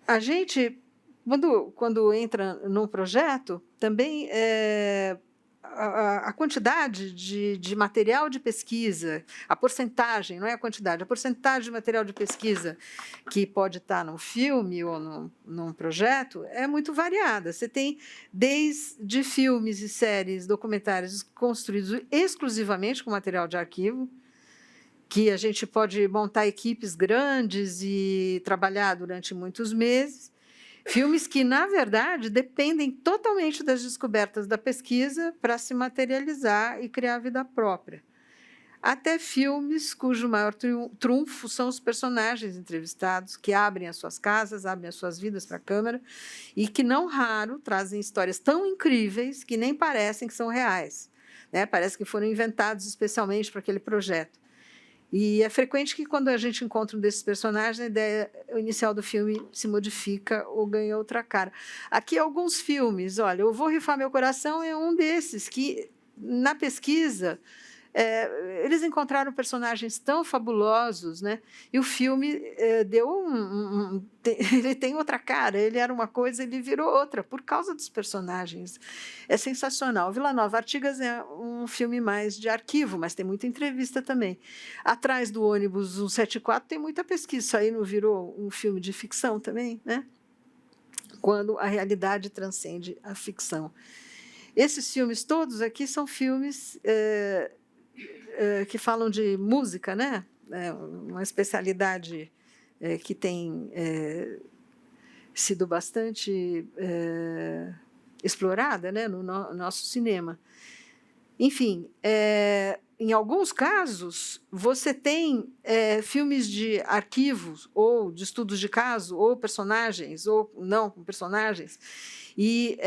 Speaker 2: a gente, quando entra num projeto, também a quantidade de material de pesquisa, a porcentagem, não é a quantidade, a porcentagem de material de pesquisa que pode estar num filme ou num projeto é muito variada. Você tem desde filmes e séries, documentários construídos exclusivamente com material de arquivo, que a gente pode montar equipes grandes e trabalhar durante muitos meses, filmes que, na verdade, dependem totalmente das descobertas da pesquisa para se materializar e criar vida própria. Até filmes cujo maior trunfo são os personagens entrevistados, que abrem as suas casas, abrem as suas vidas para a câmera, e que, não raro, trazem histórias tão incríveis que nem parecem que são reais, né? Parece que foram inventados especialmente para aquele projeto. E é frequente que, quando a gente encontra um desses personagens, a ideia inicial do filme se modifica ou ganha outra cara. Aqui, alguns filmes, olha, Eu Vou Rifar Meu Coração é um desses que, na pesquisa, eles encontraram personagens tão fabulosos, né? E o filme deu ele tem outra cara, ele era uma coisa, ele virou outra, por causa dos personagens. É sensacional. Vila Nova Artigas é um filme mais de arquivo, mas tem muita entrevista também. Atrás do ônibus 174 tem muita pesquisa, isso aí não virou um filme de ficção também, né? Quando a realidade transcende a ficção. Esses filmes todos aqui são filmes que falam de música, né? Uma especialidade que tem sido bastante explorada, né, no nosso cinema. Enfim, em alguns casos, você tem filmes de arquivos, ou de estudos de caso, ou personagens, ou não com personagens, e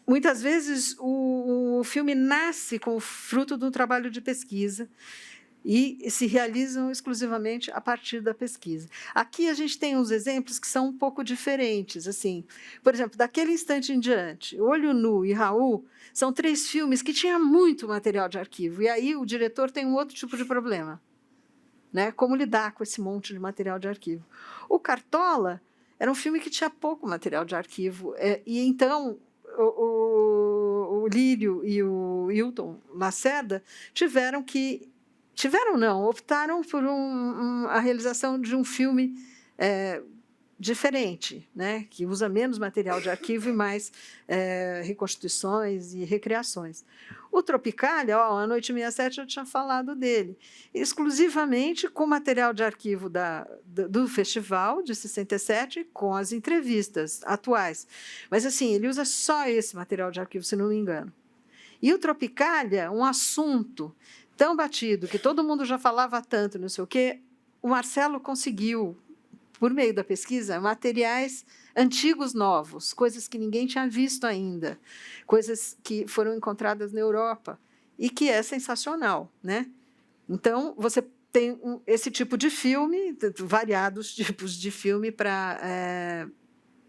Speaker 2: muitas vezes o filme nasce com o fruto de um trabalho de pesquisa, e se realizam exclusivamente a partir da pesquisa. Aqui a gente tem uns exemplos que são um pouco diferentes. Assim, por exemplo, Daquele Instante em Diante, Olho Nu e Raul são 3 filmes que tinham muito material de arquivo, e aí o diretor tem um outro tipo de problema, né? Como lidar com esse monte de material de arquivo. O Cartola era um filme que tinha pouco material de arquivo, e então o Lírio e o Hilton Lacerda optaram por a realização de um filme diferente, né, que usa menos material de arquivo e mais reconstituições e recriações. O Tropicália, A Noite 67, eu tinha falado dele, exclusivamente com material de arquivo do festival de 67, com as entrevistas atuais. Mas, assim, ele usa só esse material de arquivo, se não me engano. E o Tropicália, um assunto tão batido, que todo mundo já falava tanto, não sei o quê, o Marcelo conseguiu, por meio da pesquisa, materiais antigos novos, coisas que ninguém tinha visto ainda, coisas que foram encontradas na Europa, e que é sensacional, né? Então, você tem esse tipo de filme, variados tipos de filme para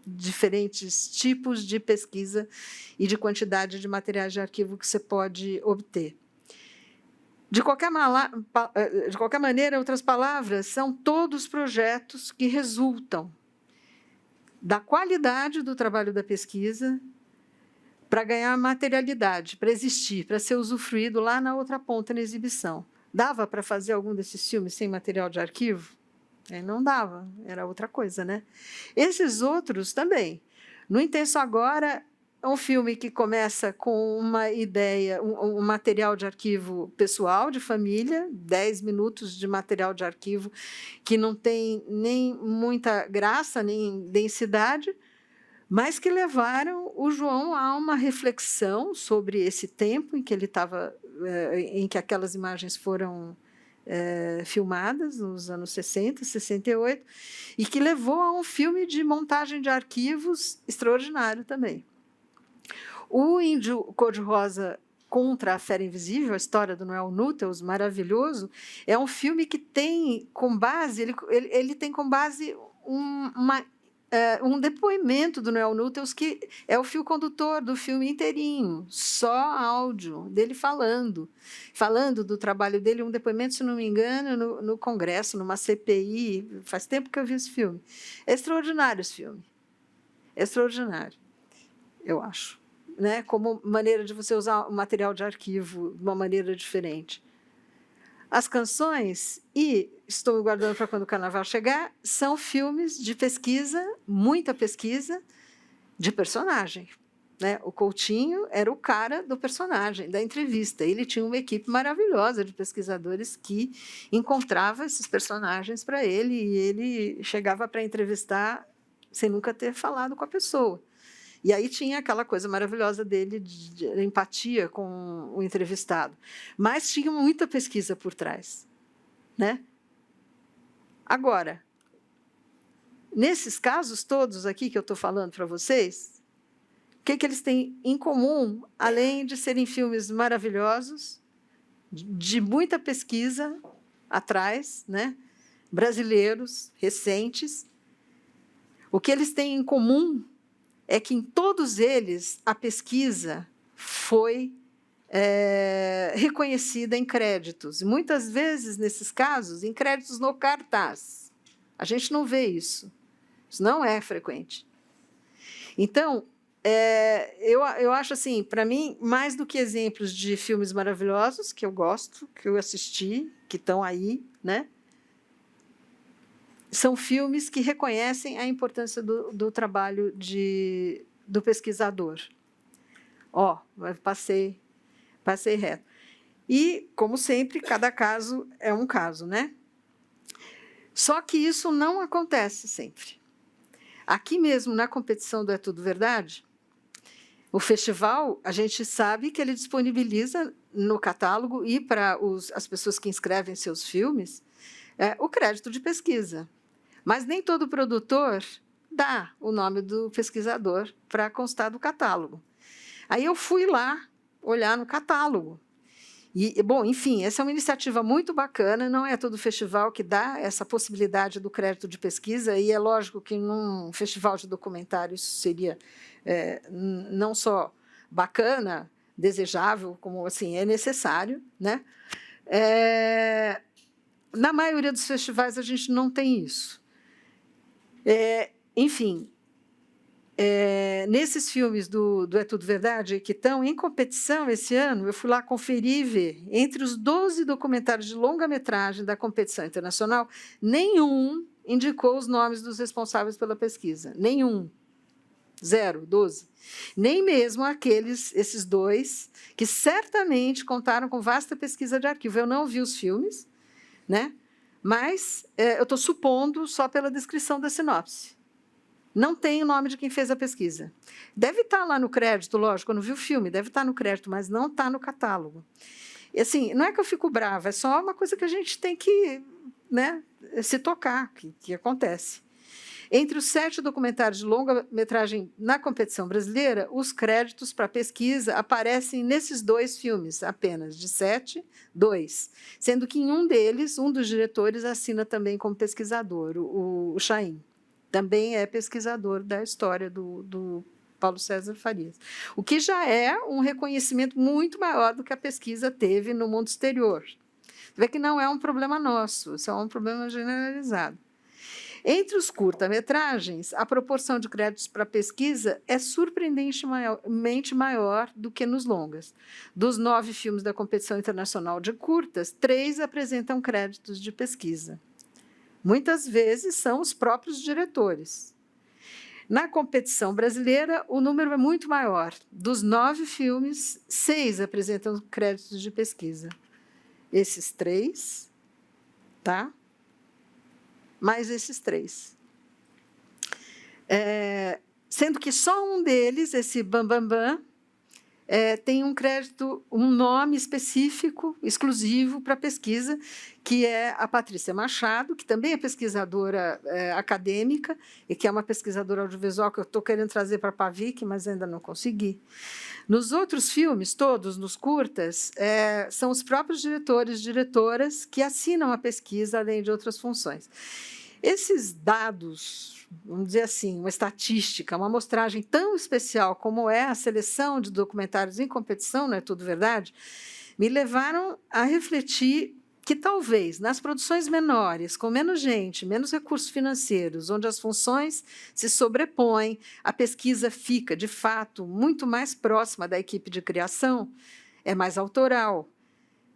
Speaker 2: diferentes tipos de pesquisa e de quantidade de materiais de arquivo que você pode obter. De qualquer maneira, outras palavras, são todos projetos que resultam da qualidade do trabalho da pesquisa para ganhar materialidade, para existir, para ser usufruído lá na outra ponta, na exibição. Dava para fazer algum desses filmes sem material de arquivo? Não dava, era outra coisa, né? Esses outros também. No Intenso Agora, é um filme que começa com uma ideia, um material de arquivo pessoal, de família, 10 minutos de material de arquivo que não tem nem muita graça, nem densidade, mas que levaram o João a uma reflexão sobre esse tempo em que ele estava, em que aquelas imagens foram filmadas, nos anos 60, 68, e que levou a um filme de montagem de arquivos extraordinário também. O Índio Cor-de-Rosa contra a Fera Invisível, a história do Noel Nuttels, maravilhoso, é um filme que tem com base, ele tem com base um depoimento do Noel Nuttels, que é o fio condutor do filme inteirinho, só áudio dele falando do trabalho dele, um depoimento, se não me engano, no Congresso, numa CPI, faz tempo que eu vi esse filme. É extraordinário esse filme, é extraordinário, eu acho. Né, como maneira de você usar o material de arquivo de uma maneira diferente. As canções, e estou me guardando para quando o Carnaval chegar, são filmes de pesquisa, muita pesquisa, de personagem. Né? O Coutinho era o cara do personagem, da entrevista. Ele tinha uma equipe maravilhosa de pesquisadores que encontrava esses personagens para ele, e ele chegava para entrevistar sem nunca ter falado com a pessoa. E aí tinha aquela coisa maravilhosa dele de empatia com o entrevistado. Mas tinha muita pesquisa por trás. Né? Agora, nesses casos todos aqui que eu estou falando para vocês, o que eles têm em comum, além de serem filmes maravilhosos, de muita pesquisa atrás, né? Brasileiros, recentes, o que eles têm em comum é que em todos eles a pesquisa foi reconhecida em créditos. E muitas vezes, nesses casos, em créditos no cartaz. A gente não vê isso. Isso não é frequente. Então, eu acho assim, para mim, mais do que exemplos de filmes maravilhosos, que eu gosto, que eu assisti, que estão aí, né? São filmes que reconhecem a importância do trabalho do pesquisador. Passei reto. E, como sempre, cada caso é um caso, né? Só que isso não acontece sempre. Aqui mesmo, na competição do É Tudo Verdade, O festival, a gente sabe que ele disponibiliza no catálogo e para as pessoas que inscrevem seus filmes o crédito de pesquisa. Mas nem todo produtor dá o nome do pesquisador para constar do catálogo. Aí eu fui lá olhar no catálogo. E, bom, enfim, essa é uma iniciativa muito bacana, não é todo festival que dá essa possibilidade do crédito de pesquisa, e é lógico que num festival de documentário isso seria não só bacana, desejável, como assim, é necessário, né? Na maioria dos festivais a gente não tem isso. Enfim, nesses filmes do É Tudo Verdade, que estão em competição esse ano, eu fui lá conferir e ver. Entre os 12 documentários de longa-metragem da competição internacional, nenhum indicou os nomes dos responsáveis pela pesquisa. Nenhum. 0, 12. Nem mesmo esses 2, que certamente contaram com vasta pesquisa de arquivo. Eu não vi os filmes, né? Mas eu estou supondo só pela descrição da sinopse. Não tem o nome de quem fez a pesquisa. Deve estar lá no crédito, lógico, eu não vi o filme, deve estar no crédito, mas não está no catálogo. E, assim, não é que eu fico brava, é só uma coisa que a gente tem que, né, se tocar, que acontece. Entre os 7 documentários de longa-metragem na competição brasileira, os créditos para pesquisa aparecem nesses 2 filmes, apenas, de 7, 2. Sendo que em um deles, um dos diretores assina também como pesquisador, o Chaim. Também é pesquisador da história do Paulo César Farias. O que já é um reconhecimento muito maior do que a pesquisa teve no mundo exterior. Você vê que não é um problema nosso, isso é um problema generalizado. Entre os curta-metragens, a proporção de créditos para pesquisa é surpreendentemente maior do que nos longas. Dos 9 filmes da competição internacional de curtas, 3 apresentam créditos de pesquisa. Muitas vezes são os próprios diretores. Na competição brasileira, o número é muito maior. Dos 9 filmes, 6 apresentam créditos de pesquisa. Esses 3, tá? Mais esses 3. Sendo que só um deles, esse Bam Bam Bam, tem um crédito, um nome específico, exclusivo para a pesquisa, que é a Patrícia Machado, que também é pesquisadora acadêmica, e que é uma pesquisadora audiovisual que eu estou querendo trazer para a PAVIC, mas ainda não consegui. Nos outros filmes, todos, nos curtas, são os próprios diretores e diretoras que assinam a pesquisa, além de outras funções. Esses dados, vamos dizer assim, uma estatística, uma amostragem tão especial como é a seleção de documentários em competição, não é tudo verdade, me levaram a refletir que talvez nas produções menores, com menos gente, menos recursos financeiros, onde as funções se sobrepõem, a pesquisa fica, de fato, muito mais próxima da equipe de criação, é mais autoral.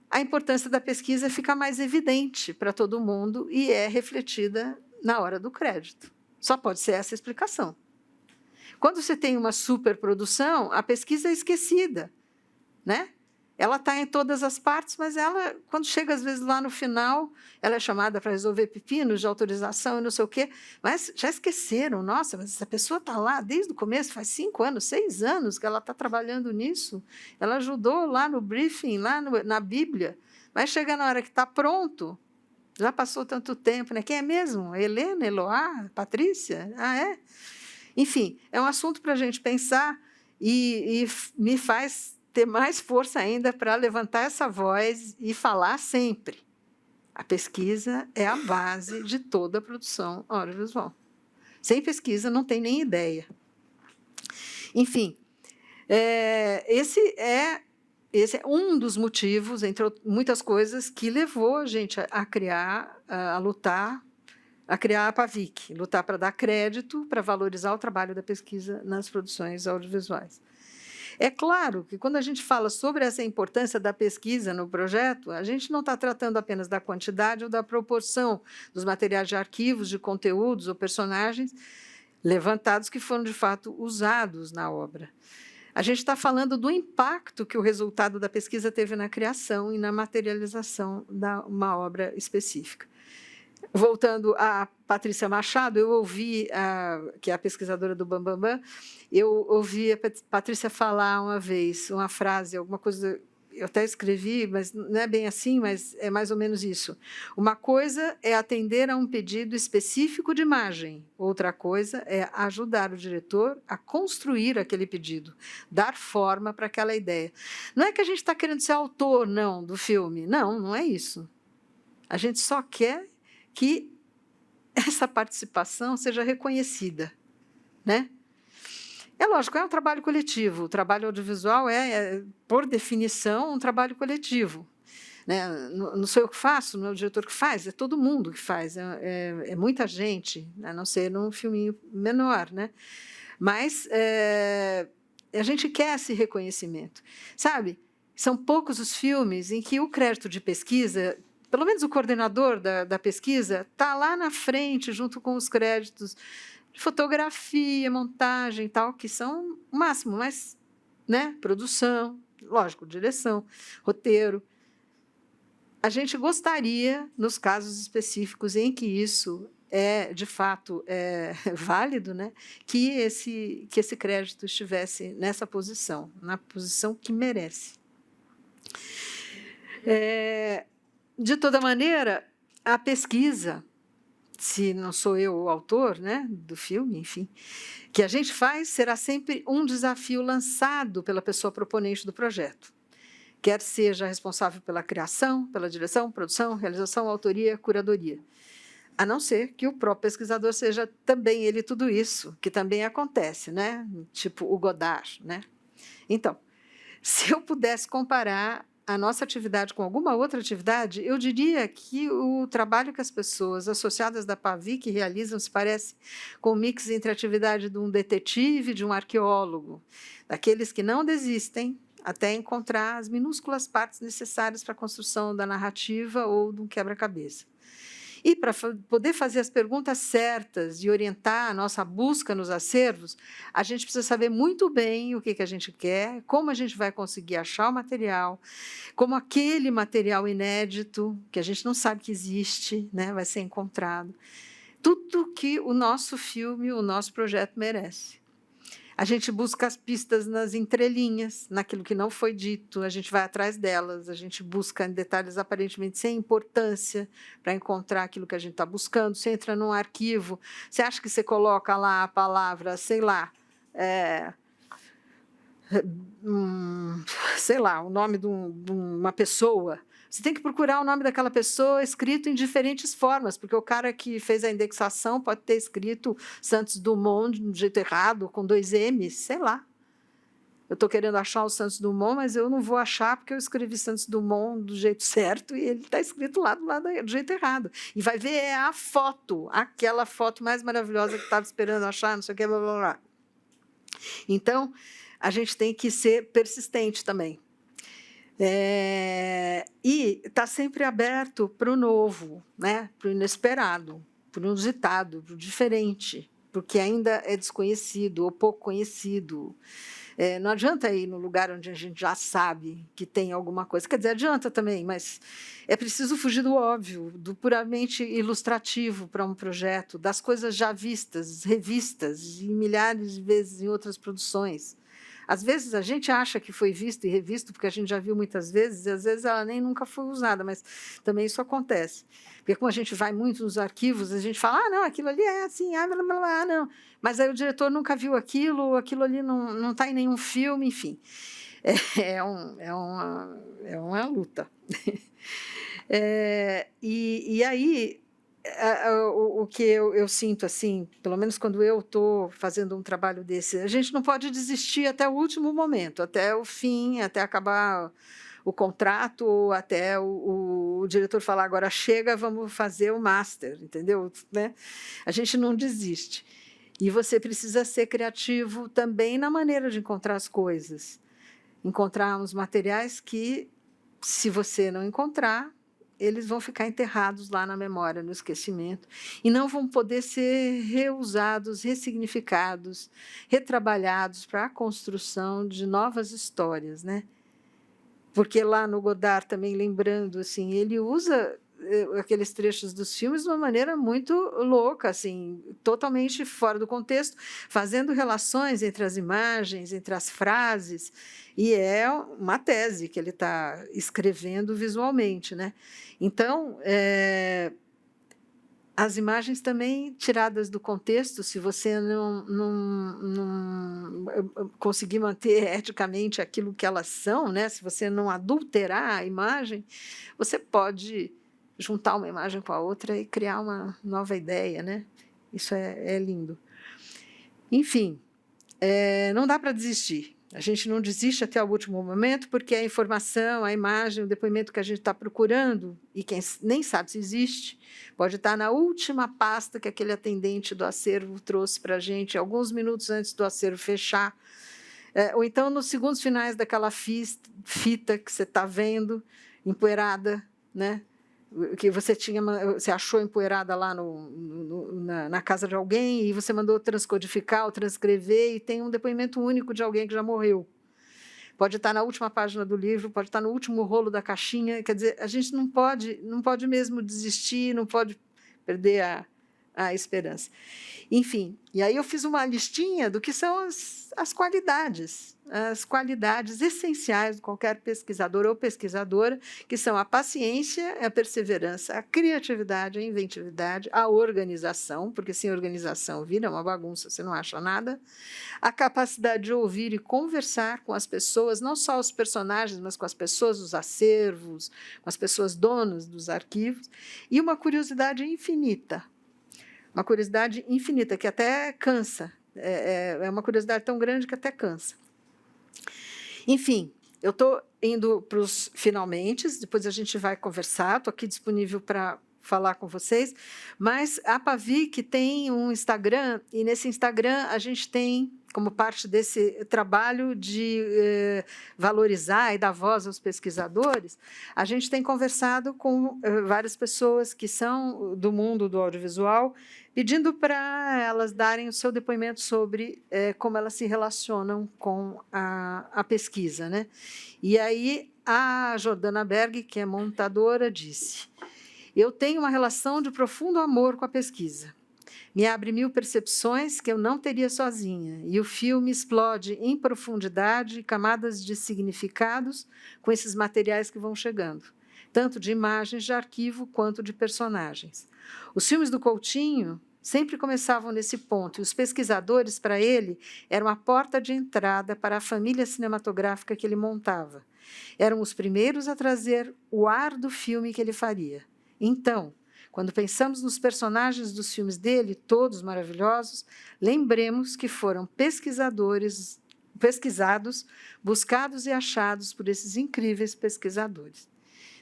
Speaker 2: A importância da pesquisa fica mais evidente para todo mundo e é refletida na hora do crédito. Só pode ser essa a explicação. Quando você tem uma superprodução, a pesquisa é esquecida, né? Ela está em todas as partes, mas ela, quando chega, às vezes, lá no final, ela é chamada para resolver pepinos de autorização e não sei o quê, mas já esqueceram. Nossa, mas essa pessoa está lá desde o começo, faz 5 anos, 6 anos que ela está trabalhando nisso. Ela ajudou lá no briefing, lá na Bíblia. Mas chega na hora que está pronto, já passou tanto tempo, né? Quem é mesmo? Helena, Eloá, Patrícia? Ah, é? Enfim, é um assunto para a gente pensar e me faz ter mais força ainda para levantar essa voz e falar sempre. A pesquisa é a base de toda a produção audiovisual. Sem pesquisa, não tem nem ideia. Enfim, esse é um dos motivos, entre muitas coisas, que levou a gente a criar, a lutar, a criar a PAVIC, lutar para dar crédito, para valorizar o trabalho da pesquisa nas produções audiovisuais. É claro que, quando a gente fala sobre essa importância da pesquisa no projeto, a gente não está tratando apenas da quantidade ou da proporção dos materiais de arquivos, de conteúdos ou personagens levantados que foram, de fato, usados na obra. A gente está falando do impacto que o resultado da pesquisa teve na criação e na materialização de uma obra específica. Voltando à Patrícia Machado, eu ouvi, que é a pesquisadora do Bambambam, eu ouvi a Patrícia falar uma vez, uma frase, alguma coisa, eu até escrevi, mas não é bem assim, mas é mais ou menos isso. Uma coisa é atender a um pedido específico de imagem, outra coisa é ajudar o diretor a construir aquele pedido, dar forma para aquela ideia. Não é que a gente está querendo ser autor, não, do filme, não, não é isso. A gente só quer que essa participação seja reconhecida, né? É lógico, é um trabalho coletivo. O trabalho audiovisual por definição, um trabalho coletivo. Né? Não sou eu que faço, não é o diretor que faz, é todo mundo que faz, é muita gente, a não ser num filminho menor. Né? Mas a gente quer esse reconhecimento. Sabe, são poucos os filmes em que o crédito de pesquisa, pelo menos o coordenador da pesquisa, está lá na frente, junto com os créditos de fotografia, montagem e tal, que são o máximo, mas, né, produção, lógico, direção, roteiro. A gente gostaria, nos casos específicos em que isso de fato, válido, né, que esse crédito estivesse nessa posição, na posição que merece. De toda maneira, a pesquisa, se não sou eu o autor, né, do filme, enfim, que a gente faz será sempre um desafio lançado pela pessoa proponente do projeto, quer seja responsável pela criação, pela direção, produção, realização, autoria, curadoria, a não ser que o próprio pesquisador seja também ele tudo isso, que também acontece, né, tipo o Godard, né? Então, se eu pudesse comparar a nossa atividade com alguma outra atividade, eu diria que o trabalho que as pessoas associadas da PAVIC realizam se parece com o mix entre a atividade de um detetive e de um arqueólogo, daqueles que não desistem até encontrar as minúsculas partes necessárias para a construção da narrativa ou de um quebra-cabeça. E para poder fazer as perguntas certas e orientar a nossa busca nos acervos, a gente precisa saber muito bem o que a gente quer, como a gente vai conseguir achar o material, como aquele material inédito, que a gente não sabe que existe, né, vai ser encontrado. Tudo que o nosso filme, o nosso projeto merece. A gente busca as pistas nas entrelinhas, naquilo que não foi dito, a gente vai atrás delas, a gente busca em detalhes aparentemente sem importância para encontrar aquilo que a gente está buscando. Você entra num arquivo, você acha que você coloca lá a palavra, sei lá, sei lá, o nome de uma pessoa. Você tem que procurar o nome daquela pessoa escrito em diferentes formas, porque o cara que fez a indexação pode ter escrito Santos Dumont de um jeito errado, com 2 M's, sei lá. Eu estou querendo achar o Santos Dumont, mas eu não vou achar porque eu escrevi Santos Dumont do jeito certo e ele está escrito lá do jeito errado. E vai ver a foto, aquela foto mais maravilhosa que estava esperando achar, não sei o que, blá, blá, blá. Então, a gente tem que ser persistente também. E está sempre aberto para o novo, né? Para o inesperado, para o inusitado, para o diferente, porque ainda é desconhecido ou pouco conhecido. Não adianta ir no lugar onde a gente já sabe que tem alguma coisa. Quer dizer, adianta também, mas é preciso fugir do óbvio, do puramente ilustrativo para um projeto, das coisas já vistas, revistas, e milhares de vezes em outras produções. Às vezes a gente acha que foi visto e revisto, porque a gente já viu muitas vezes, e às vezes ela nem nunca foi usada, mas também isso acontece. Porque como a gente vai muito nos arquivos, a gente fala, não, aquilo ali é assim, blá, blá, blá, não. Mas aí o diretor nunca viu aquilo ali não está em nenhum filme, enfim. É uma luta. E aí, o que eu sinto, assim, pelo menos quando eu estou fazendo um trabalho desse, a gente não pode desistir até o último momento, até o fim, até acabar o contrato, ou até o diretor falar, agora chega, vamos fazer o master, entendeu? Né? A gente não desiste. E você precisa ser criativo também na maneira de encontrar as coisas. Encontrar uns materiais que, se você não encontrar, eles vão ficar enterrados lá na memória, no esquecimento, e não vão poder ser reusados, ressignificados, retrabalhados para a construção de novas histórias, né? Porque lá no Godard, também lembrando, assim, ele usa aqueles trechos dos filmes de uma maneira muito louca, assim, totalmente fora do contexto, fazendo relações entre as imagens, entre as frases, e é uma tese que ele está escrevendo visualmente, né? Então, as imagens também tiradas do contexto, se você não conseguir manter eticamente aquilo que elas são, né? Se você não adulterar a imagem, você pode juntar uma imagem com a outra e criar uma nova ideia, né? Isso é lindo. Enfim, não dá para desistir. A gente não desiste até o último momento, porque a informação, a imagem, o depoimento que a gente está procurando, e quem nem sabe se existe, pode estar na última pasta que aquele atendente do acervo trouxe para a gente, alguns minutos antes do acervo fechar, ou então nos segundos finais daquela fita que você está vendo, empoeirada, né? Que você achou empoeirada lá na casa de alguém e você mandou transcodificar ou transcrever e tem um depoimento único de alguém que já morreu. Pode estar na última página do livro, pode estar no último rolo da caixinha. Quer dizer, a gente não pode mesmo desistir, não pode perder a esperança. Enfim, e aí eu fiz uma listinha do que são as qualidades essenciais de qualquer pesquisador ou pesquisadora, que são a paciência, a perseverança, a criatividade, a inventividade, a organização, porque sem organização vira uma bagunça, você não acha nada, a capacidade de ouvir e conversar com as pessoas, não só os personagens, mas com as pessoas dos acervos, com as pessoas donas dos arquivos, e uma curiosidade infinita, que até cansa, é uma curiosidade tão grande que até cansa. Enfim, eu estou indo para os finalmente, depois a gente vai conversar, estou aqui disponível para falar com vocês, mas a Pavic tem um Instagram, e nesse Instagram a gente tem, como parte desse trabalho de valorizar e dar voz aos pesquisadores, a gente tem conversado com várias pessoas que são do mundo do audiovisual, pedindo para elas darem o seu depoimento sobre como elas se relacionam com a pesquisa, né? E aí a Jordana Berg, que é montadora, disse: eu tenho uma relação de profundo amor com a pesquisa. Me abre 1000 percepções que eu não teria sozinha, e o filme explode em profundidade camadas de significados com esses materiais que vão chegando, tanto de imagens de arquivo quanto de personagens. Os filmes do Coutinho sempre começavam nesse ponto, e os pesquisadores, para ele, eram a porta de entrada para a família cinematográfica que ele montava. Eram os primeiros a trazer o ar do filme que ele faria. Então, quando pensamos nos personagens dos filmes dele, todos maravilhosos, lembremos que foram pesquisados, buscados e achados por esses incríveis pesquisadores.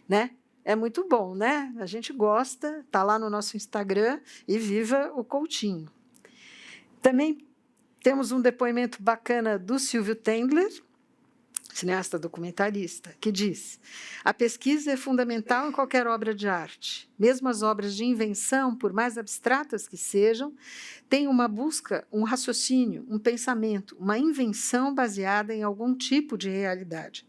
Speaker 2: Né? É muito bom, né? A gente gosta, está lá no nosso Instagram, e viva o Coutinho. Também temos um depoimento bacana do Silvio Tendler, cineasta documentarista, que diz: a pesquisa é fundamental em qualquer obra de arte. Mesmo as obras de invenção, por mais abstratas que sejam, têm uma busca, um raciocínio, um pensamento, uma invenção baseada em algum tipo de realidade.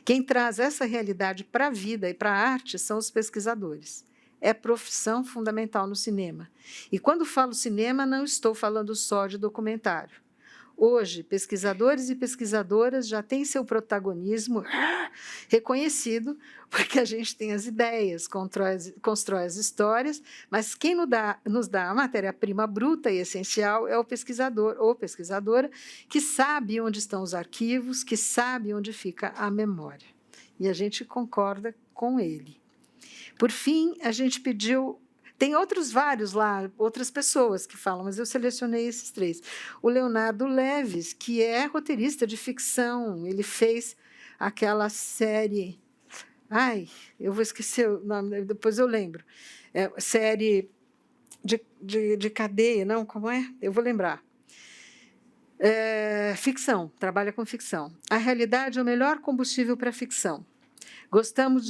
Speaker 2: Quem traz essa realidade para a vida e para a arte são os pesquisadores. É profissão fundamental no cinema. E quando falo cinema, não estou falando só de documentário. Hoje, pesquisadores e pesquisadoras já têm seu protagonismo reconhecido, porque a gente tem as ideias, constrói as histórias, mas quem nos dá a matéria-prima bruta e essencial é o pesquisador ou pesquisadora, que sabe onde estão os arquivos, que sabe onde fica a memória. E a gente concorda com ele. Por fim, a gente pediu... Tem outros vários lá, outras pessoas que falam, mas eu selecionei esses 3. O Leonardo Leves, que é roteirista de ficção, ele fez aquela série... eu vou esquecer o nome, depois eu lembro. Série de cadeia, não? Como é? Eu vou lembrar. Ficção, trabalha com ficção. A realidade é o melhor combustível para a ficção. Gostamos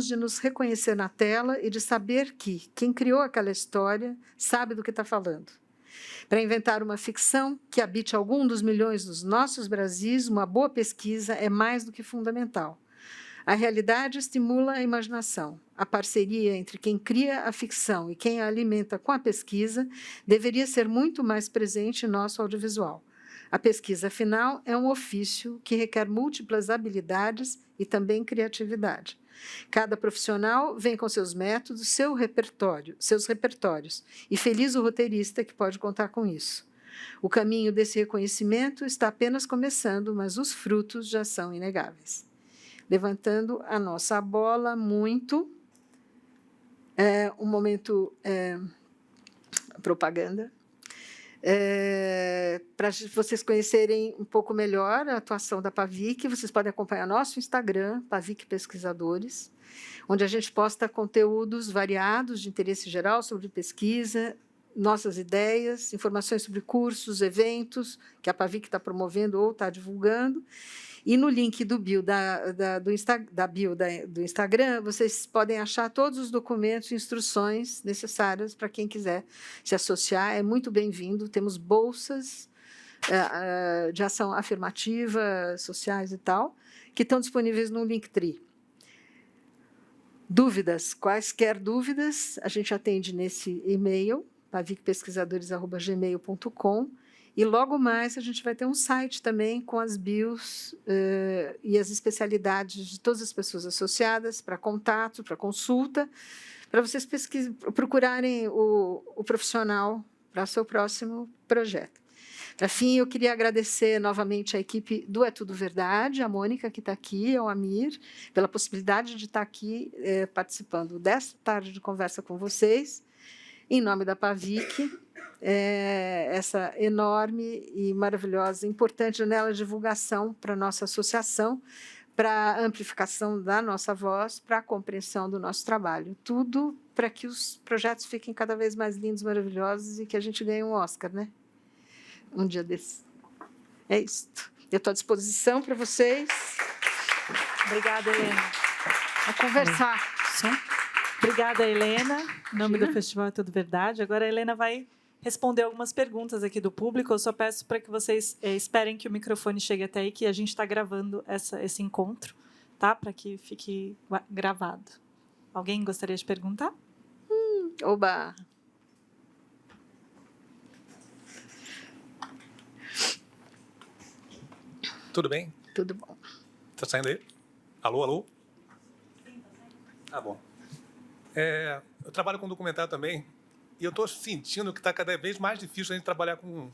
Speaker 2: de nos reconhecer na tela e de saber que quem criou aquela história sabe do que está falando. Para inventar uma ficção que habite algum dos milhões dos nossos Brasis, uma boa pesquisa é mais do que fundamental. A realidade estimula a imaginação. a parceria entre quem cria a ficção e quem a alimenta com a pesquisa deveria ser muito mais presente em nosso audiovisual. A pesquisa, afinal, é um ofício que requer múltiplas habilidades e também criatividade. Cada profissional vem com seus métodos, seus repertórios, e feliz o roteirista que pode contar com isso. O caminho desse reconhecimento está apenas começando, mas os frutos já são inegáveis. Levantando a nossa bola muito, um momento propaganda, para vocês conhecerem um pouco melhor a atuação da PAVIC, vocês podem acompanhar nosso Instagram, PAVIC Pesquisadores, onde a gente posta conteúdos variados de interesse geral sobre pesquisa, nossas ideias, informações sobre cursos, eventos que a PAVIC está promovendo ou está divulgando. E no link do bio do Instagram, vocês podem achar todos os documentos e instruções necessárias para quem quiser se associar. É muito bem-vindo. Temos bolsas de ação afirmativa, sociais e tal, que estão disponíveis no Linktree. Dúvidas, quaisquer dúvidas, a gente atende nesse e-mail, pavicpesquisadores@gmail.com. E logo mais a gente vai ter um site também com as bios e as especialidades de todas as pessoas associadas para contato, para consulta, para vocês procurarem o profissional para o seu próximo projeto. Para fim, eu queria agradecer novamente à equipe do É Tudo Verdade, a Mônica, que está aqui, ao Amir, pela possibilidade de estar aqui participando desta tarde de conversa com vocês. Em nome da PAVIC, essa enorme e maravilhosa, importante janela de divulgação para a nossa associação, para a amplificação da nossa voz, para a compreensão do nosso trabalho. Tudo para que os projetos fiquem cada vez mais lindos, maravilhosos e que a gente ganhe um Oscar, né? Um dia desse. É isso. Eu estou à disposição para vocês.
Speaker 3: Obrigada, Helena.
Speaker 2: A conversar.
Speaker 3: Obrigada, Helena, em nome
Speaker 2: Gira.
Speaker 3: do Festival É Tudo Verdade. Agora a Helena vai responder algumas perguntas aqui do público. Eu só peço para que vocês esperem que o microfone chegue até aí, que a gente está gravando esse encontro, tá? Para que fique gravado. Alguém gostaria de perguntar?
Speaker 2: Oba!
Speaker 4: Tudo bem?
Speaker 2: Tudo bom.
Speaker 4: Tá saindo aí? Alô, alô? Tá bom. Eu trabalho com documentário também e eu estou sentindo que está cada vez mais difícil a gente trabalhar com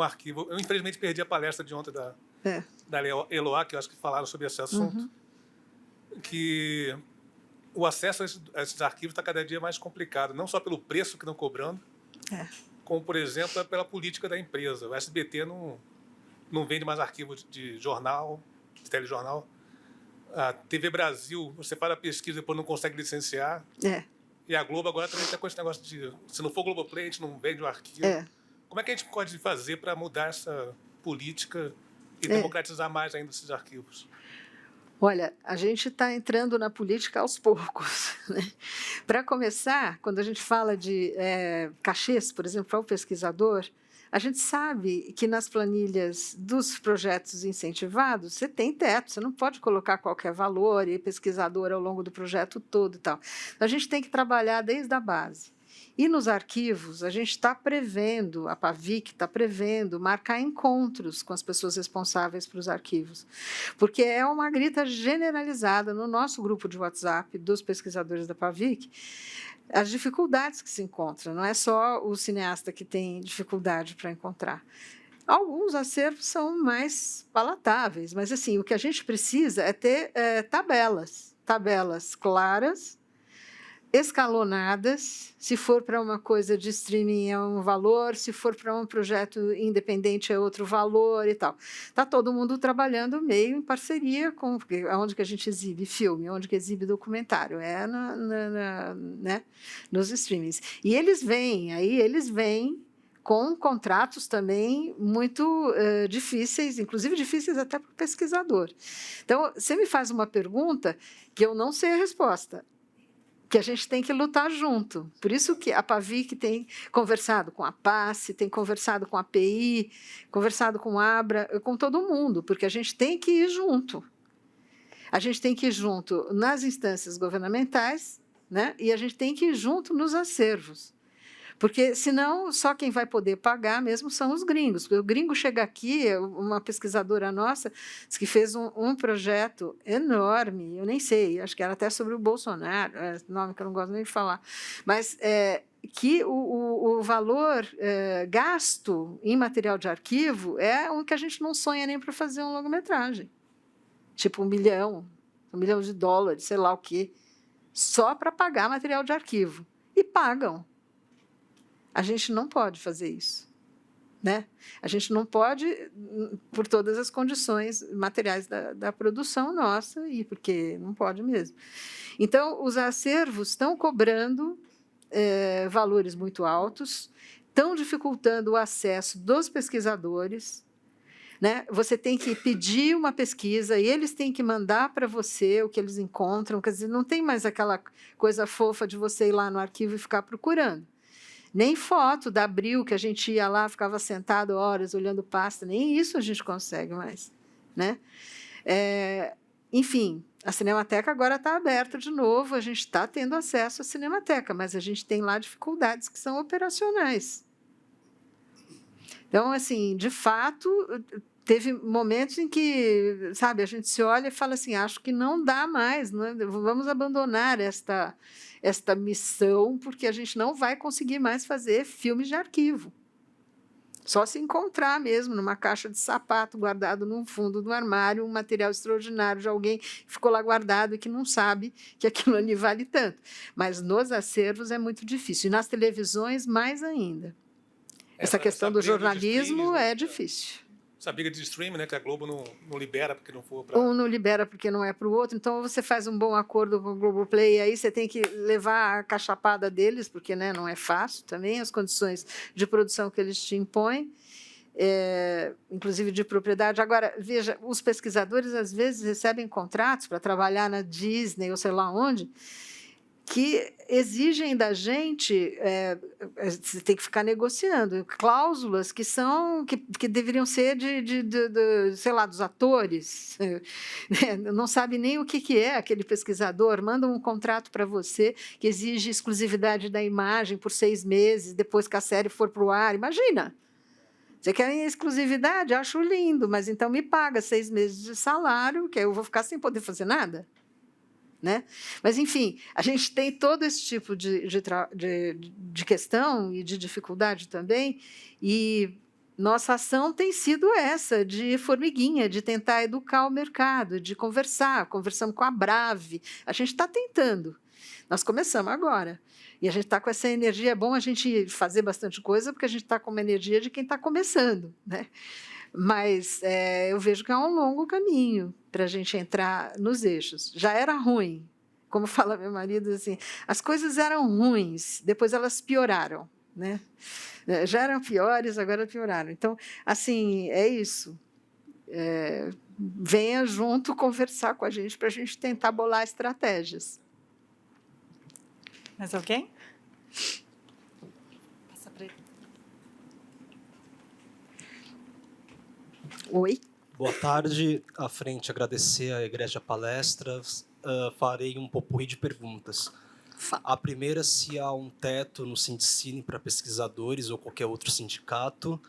Speaker 4: arquivo. Eu, infelizmente, perdi a palestra de ontem da Eloá, que eu acho que falaram sobre esse assunto, que o acesso a esses arquivos está cada dia mais complicado, não só pelo preço que estão cobrando, como, por exemplo, pela política da empresa. O SBT não vende mais arquivos de jornal, de telejornal. A TV Brasil, você faz a pesquisa e depois não consegue licenciar. E a Globo agora também está com esse negócio de, se não for Globoplay, a gente não vende o arquivo. Como é que a gente pode fazer para mudar essa política e democratizar mais ainda esses arquivos?
Speaker 2: Olha, a gente está entrando na política aos poucos, né? Para começar, quando a gente fala de cachês, por exemplo, para o pesquisador, a gente sabe que nas planilhas dos projetos incentivados, você tem teto, você não pode colocar qualquer valor e pesquisador ao longo do projeto todo e tal. A gente tem que trabalhar desde a base. E nos arquivos, a gente está prevendo, a PAVIC está prevendo, marcar encontros com as pessoas responsáveis para os arquivos, porque é uma grita generalizada no nosso grupo de WhatsApp dos pesquisadores da PAVIC, as dificuldades que se encontram, não é só o cineasta que tem dificuldade para encontrar. Alguns acervos são mais palatáveis, mas assim, o que a gente precisa é ter tabelas claras, escalonadas. Se for para uma coisa de streaming é um valor, se for para um projeto independente é outro valor e tal. Está todo mundo trabalhando meio em parceria com onde que a gente exibe filme, onde que exibe documentário, né, nos streamings. E eles vêm com contratos também muito difíceis, inclusive difíceis até para o pesquisador. Então, você me faz uma pergunta que eu não sei a resposta, que a gente tem que lutar junto. Por isso que a PAVIC tem conversado com a PASSE, tem conversado com a API, conversado com a ABRA, com todo mundo, porque a gente tem que ir junto. A gente tem que ir junto nas instâncias governamentais né? E a gente tem que ir junto nos acervos. Porque, senão, só quem vai poder pagar mesmo são os gringos. Porque o gringo chega aqui, uma pesquisadora nossa, disse que fez um projeto enorme, eu nem sei, acho que era até sobre o Bolsonaro, nome que eu não gosto nem de falar, mas que o valor gasto em material de arquivo é um que a gente não sonha nem para fazer um longa-metragem. Tipo $1 milhão de dólares, sei lá o quê, só para pagar material de arquivo. E pagam. A gente não pode fazer isso, né? A gente não pode, por todas as condições materiais da produção nossa, e porque não pode mesmo. Então, os acervos estão cobrando valores muito altos, estão dificultando o acesso dos pesquisadores, né? Você tem que pedir uma pesquisa e eles têm que mandar para você o que eles encontram. Quer dizer, não tem mais aquela coisa fofa de você ir lá no arquivo e ficar procurando. Nem foto da Abril, que a gente ia lá, ficava sentado horas olhando pasta, nem isso a gente consegue mais, né? Enfim, a Cinemateca agora está aberta de novo, a gente está tendo acesso à Cinemateca, mas a gente tem lá dificuldades que são operacionais. Então, assim, de fato, teve momentos em que, sabe, a gente se olha e fala assim, acho que não dá mais, né? Vamos abandonar esta missão, porque a gente não vai conseguir mais fazer filmes de arquivo. Só se encontrar mesmo numa caixa de sapato guardado num fundo do armário, um material extraordinário de alguém que ficou lá guardado e que não sabe que aquilo ali vale tanto. Mas nos acervos é muito difícil, e nas televisões mais ainda. Essa questão do jornalismo é difícil.
Speaker 4: Essa briga de streaming, né, que a Globo não libera porque não for para...
Speaker 2: Um não libera porque não é para o outro, então você faz um bom acordo com o Globoplay, aí você tem que levar a cachapada deles, porque, né, não é fácil também, as condições de produção que eles te impõem, inclusive de propriedade. Agora, veja, os pesquisadores às vezes recebem contratos para trabalhar na Disney ou sei lá onde, que exigem da gente, você tem que ficar negociando, cláusulas que deveriam ser sei lá, dos atores. Não sabe nem o que é aquele pesquisador, manda um contrato para você que exige exclusividade da imagem por 6 meses, depois que a série for para o ar. Imagina! Você quer exclusividade? Acho lindo, mas então me paga 6 meses de salário, que eu vou ficar sem poder fazer nada. Né? Mas, enfim, a gente tem todo esse tipo de questão e de dificuldade também, e nossa ação tem sido essa, de formiguinha, de tentar educar o mercado, de conversamos com a Brave, a gente está tentando, nós começamos agora, e a gente está com essa energia, é bom a gente fazer bastante coisa, porque a gente está com uma energia de quem está começando, né? Mas eu vejo que é um longo caminho para a gente entrar nos eixos. Já era ruim, como fala meu marido, assim, as coisas eram ruins, depois elas pioraram, né? Já eram piores, agora pioraram. Então, assim, é isso. Venha junto conversar com a gente para a gente tentar bolar estratégias.
Speaker 3: Mais alguém? Passa para ele.
Speaker 2: Oi.
Speaker 5: Boa tarde. À frente, agradecer à Egrégia palestra. Farei um popurrí de perguntas. A primeira, se há um teto no Sindicine para pesquisadores ou qualquer outro sindicato.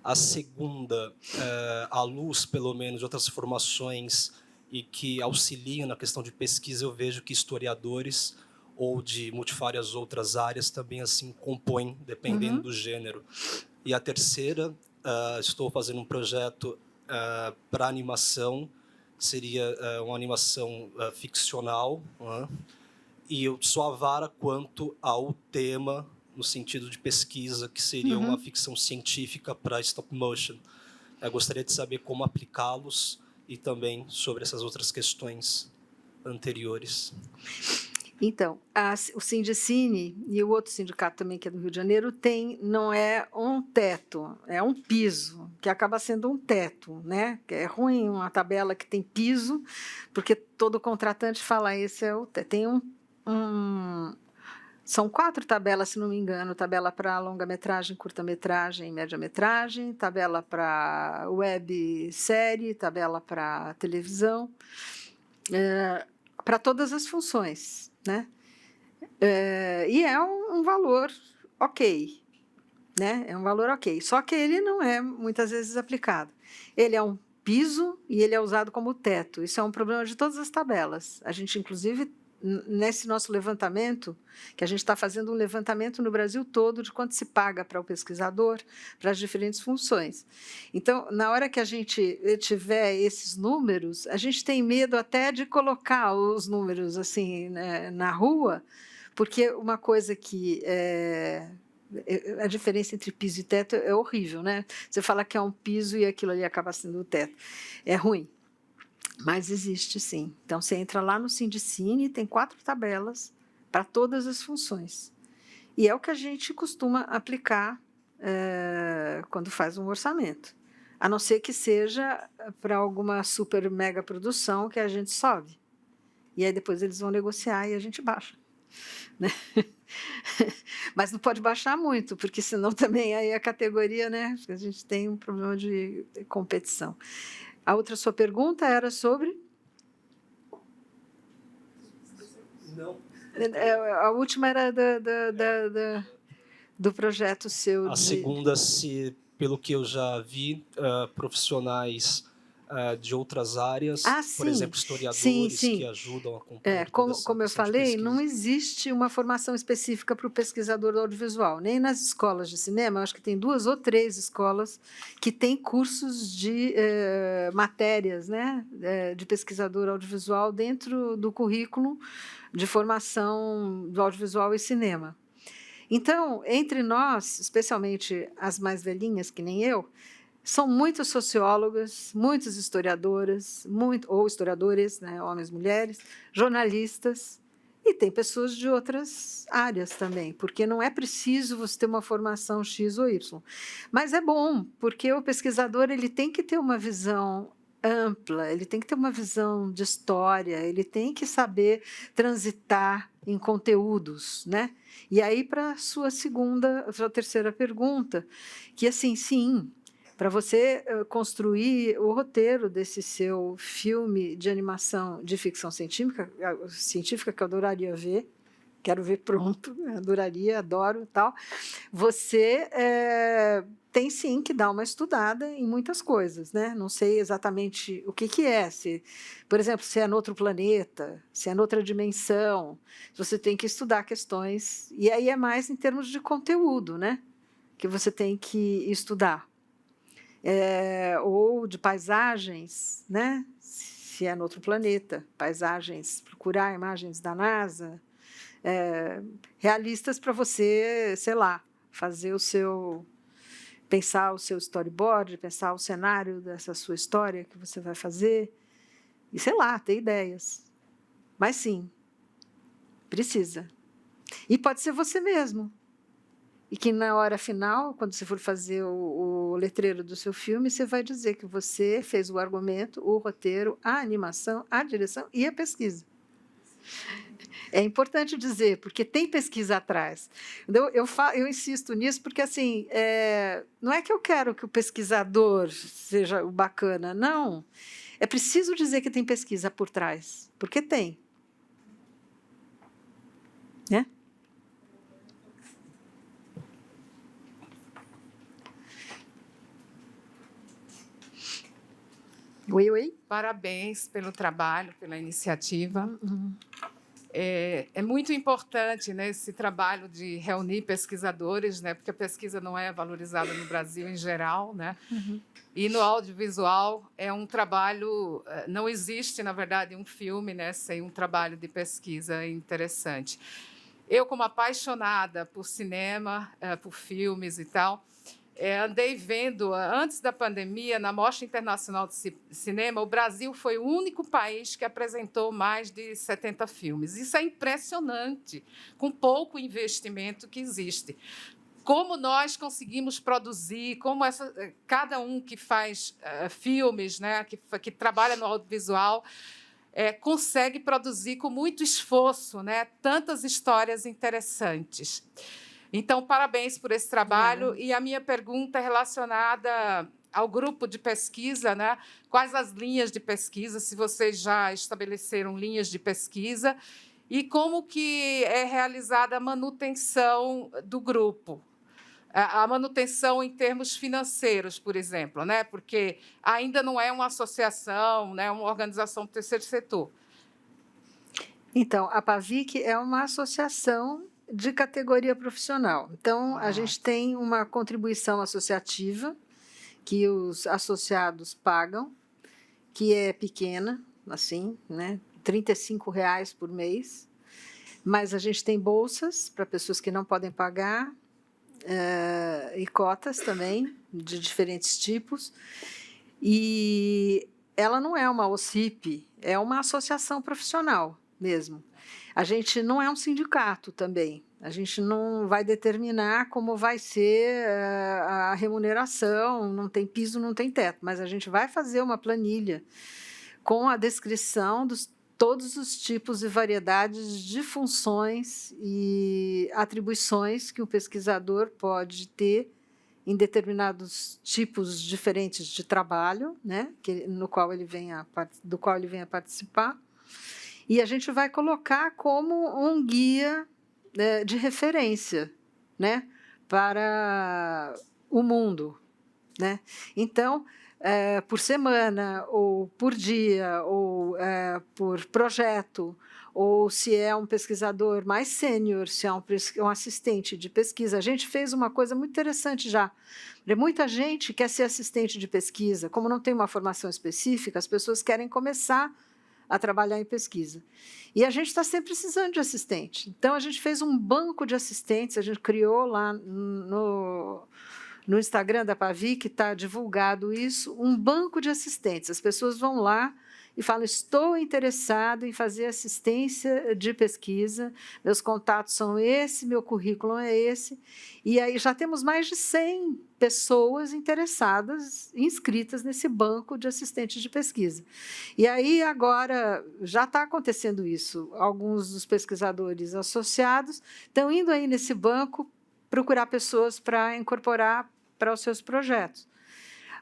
Speaker 5: A segunda, à luz, pelo menos, de outras formações e que auxiliam na questão de pesquisa, eu vejo que historiadores ou de multifárias outras áreas também assim compõem, dependendo do gênero. E a terceira, estou fazendo um projeto para animação, seria uma animação ficcional, e eu sou avara quanto ao tema, no sentido de pesquisa, que seria uma ficção científica para stop motion. Eu gostaria de saber como aplicá-los e também sobre essas outras questões anteriores.
Speaker 2: Então, o Sindicine e o outro sindicato também, que é do Rio de Janeiro, não é um teto, é um piso, que acaba sendo um teto, né? É ruim uma tabela que tem piso, porque todo contratante fala, esse é o teto. Tem são 4 tabelas, se não me engano, tabela para longa-metragem, curta-metragem, média-metragem, tabela para websérie, tabela para televisão, para todas as funções, né? E é um valor ok, né? É um valor ok. Só que ele não é muitas vezes aplicado. Ele é um piso e ele é usado como teto. Isso é um problema de todas as tabelas. A gente, inclusive, nesse nosso levantamento, que a gente está fazendo um levantamento no Brasil todo de quanto se paga para o pesquisador, para as diferentes funções. Então, na hora que a gente tiver esses números, a gente tem medo até de colocar os números assim, né, na rua, porque uma coisa que a diferença entre piso e teto é horrível, né? Você fala que é um piso e aquilo ali acaba sendo o teto. É ruim. Mas existe, sim. Então, você entra lá no Sindicine, tem 4 tabelas para todas as funções. E é o que a gente costuma aplicar quando faz um orçamento. A não ser que seja para alguma super mega produção que a gente sobe. E aí depois eles vão negociar e a gente baixa. Né? Mas não pode baixar muito, porque senão também aí a categoria, né? A gente tem um problema de competição. A outra sua pergunta era sobre?
Speaker 5: Não.
Speaker 2: A última era do projeto seu.
Speaker 5: A segunda, se, pelo que eu já vi, profissionais de outras áreas, por exemplo, historiadores que ajudam a compor
Speaker 2: como eu falei, não existe uma formação específica para o pesquisador audiovisual, nem nas escolas de cinema. Eu acho que tem 2 ou 3 escolas que têm cursos de matérias, né, de pesquisador audiovisual dentro do currículo de formação do audiovisual e cinema. Então, entre nós, especialmente as mais velhinhas, que nem eu, são muitas sociólogas, muitas historiadoras, ou historiadores, né, homens e mulheres, jornalistas, e tem pessoas de outras áreas também, porque não é preciso você ter uma formação X ou Y. Mas é bom, porque o pesquisador ele tem que ter uma visão ampla, ele tem que ter uma visão de história, ele tem que saber transitar em conteúdos, né? E aí, para a sua terceira pergunta, que assim, sim, para você construir o roteiro desse seu filme de animação de ficção científica que eu adoraria ver, quero ver pronto, adoraria, adoro tal, você tem sim que dar uma estudada em muitas coisas, né? Não sei exatamente o que é, por exemplo, se é no outro planeta, se é noutra dimensão, você tem que estudar questões, e aí é mais em termos de conteúdo, né? Que você tem que estudar. Ou de paisagens, né? Se é no outro planeta, paisagens, procurar imagens da NASA, realistas para você, sei lá, fazer pensar o seu storyboard, pensar o cenário dessa sua história que você vai fazer, e sei lá, ter ideias. Mas sim, precisa. E pode ser você mesmo. E que na hora final, quando você for fazer o letreiro do seu filme, você vai dizer que você fez o argumento, o roteiro, a animação, a direção e a pesquisa. É importante dizer, porque tem pesquisa atrás. Eu insisto nisso porque, assim, não é que eu quero que o pesquisador seja o bacana, não. É preciso dizer que tem pesquisa por trás, porque tem. Né? Oi.
Speaker 6: Parabéns pelo trabalho, pela iniciativa. É muito importante, né, esse trabalho de reunir pesquisadores, né, porque a pesquisa não é valorizada no Brasil em geral, né? E no audiovisual é um trabalho, não existe, na verdade, um filme, né, sem um trabalho de pesquisa interessante. Eu, como apaixonada por cinema, por filmes e tal, andei vendo, antes da pandemia, na Mostra Internacional de Cinema, o Brasil foi o único país que apresentou mais de 70 filmes. Isso é impressionante, com pouco investimento que existe. Como nós conseguimos produzir, como cada um que faz filmes, né, que trabalha no audiovisual, consegue produzir com muito esforço, né, tantas histórias interessantes. Então, parabéns por esse trabalho. E a minha pergunta é relacionada ao grupo de pesquisa, né? Quais as linhas de pesquisa, se vocês já estabeleceram linhas de pesquisa, e como que é realizada a manutenção do grupo. A manutenção em termos financeiros, por exemplo, né? Porque ainda não é uma associação, né? Uma organização do terceiro setor.
Speaker 2: Então, a PAVIC é uma associação de categoria profissional. Então, a gente tem uma contribuição associativa que os associados pagam, que é pequena, assim, né? R$ 35 por mês. Mas a gente tem bolsas para pessoas que não podem pagar, e cotas também, de diferentes tipos. E ela não é uma OCIP, é uma associação profissional mesmo. A gente não é um sindicato também. A gente não vai determinar como vai ser a remuneração, não tem piso, não tem teto, mas a gente vai fazer uma planilha com a descrição dos todos os tipos e variedades de funções e atribuições que o pesquisador pode ter em determinados tipos diferentes de trabalho, né, do qual ele venha participar. E a gente vai colocar como um guia, né, de referência, né, para o mundo, né? Então, por semana, ou por dia, ou por projeto, ou se é um pesquisador mais sênior, se é um assistente de pesquisa. A gente fez uma coisa muito interessante já. Muita gente quer ser assistente de pesquisa. Como não tem uma formação específica, as pessoas querem começar a trabalhar em pesquisa. E a gente está sempre precisando de assistente. Então, a gente fez um banco de assistentes, a gente criou lá no Instagram da PAVIC, está divulgado isso, um banco de assistentes. As pessoas vão lá e falam: estou interessado em fazer assistência de pesquisa, meus contatos são esse, meu currículo é esse. E aí já temos mais de 100 pessoas interessadas, inscritas nesse banco de assistentes de pesquisa. E aí agora já está acontecendo isso. Alguns dos pesquisadores associados estão indo aí nesse banco procurar pessoas para incorporar para os seus projetos.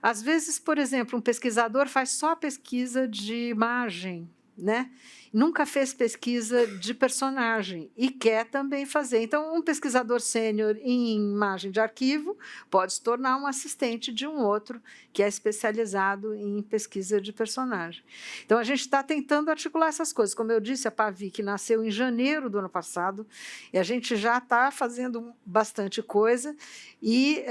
Speaker 2: Às vezes, por exemplo, um pesquisador faz só pesquisa de imagem, né? Nunca fez pesquisa de personagem e quer também fazer. Então, um pesquisador sênior em imagem de arquivo pode se tornar um assistente de um outro que é especializado em pesquisa de personagem. Então, a gente está tentando articular essas coisas. Como eu disse, a PAVIC nasceu em janeiro do ano passado e a gente já está fazendo bastante coisa e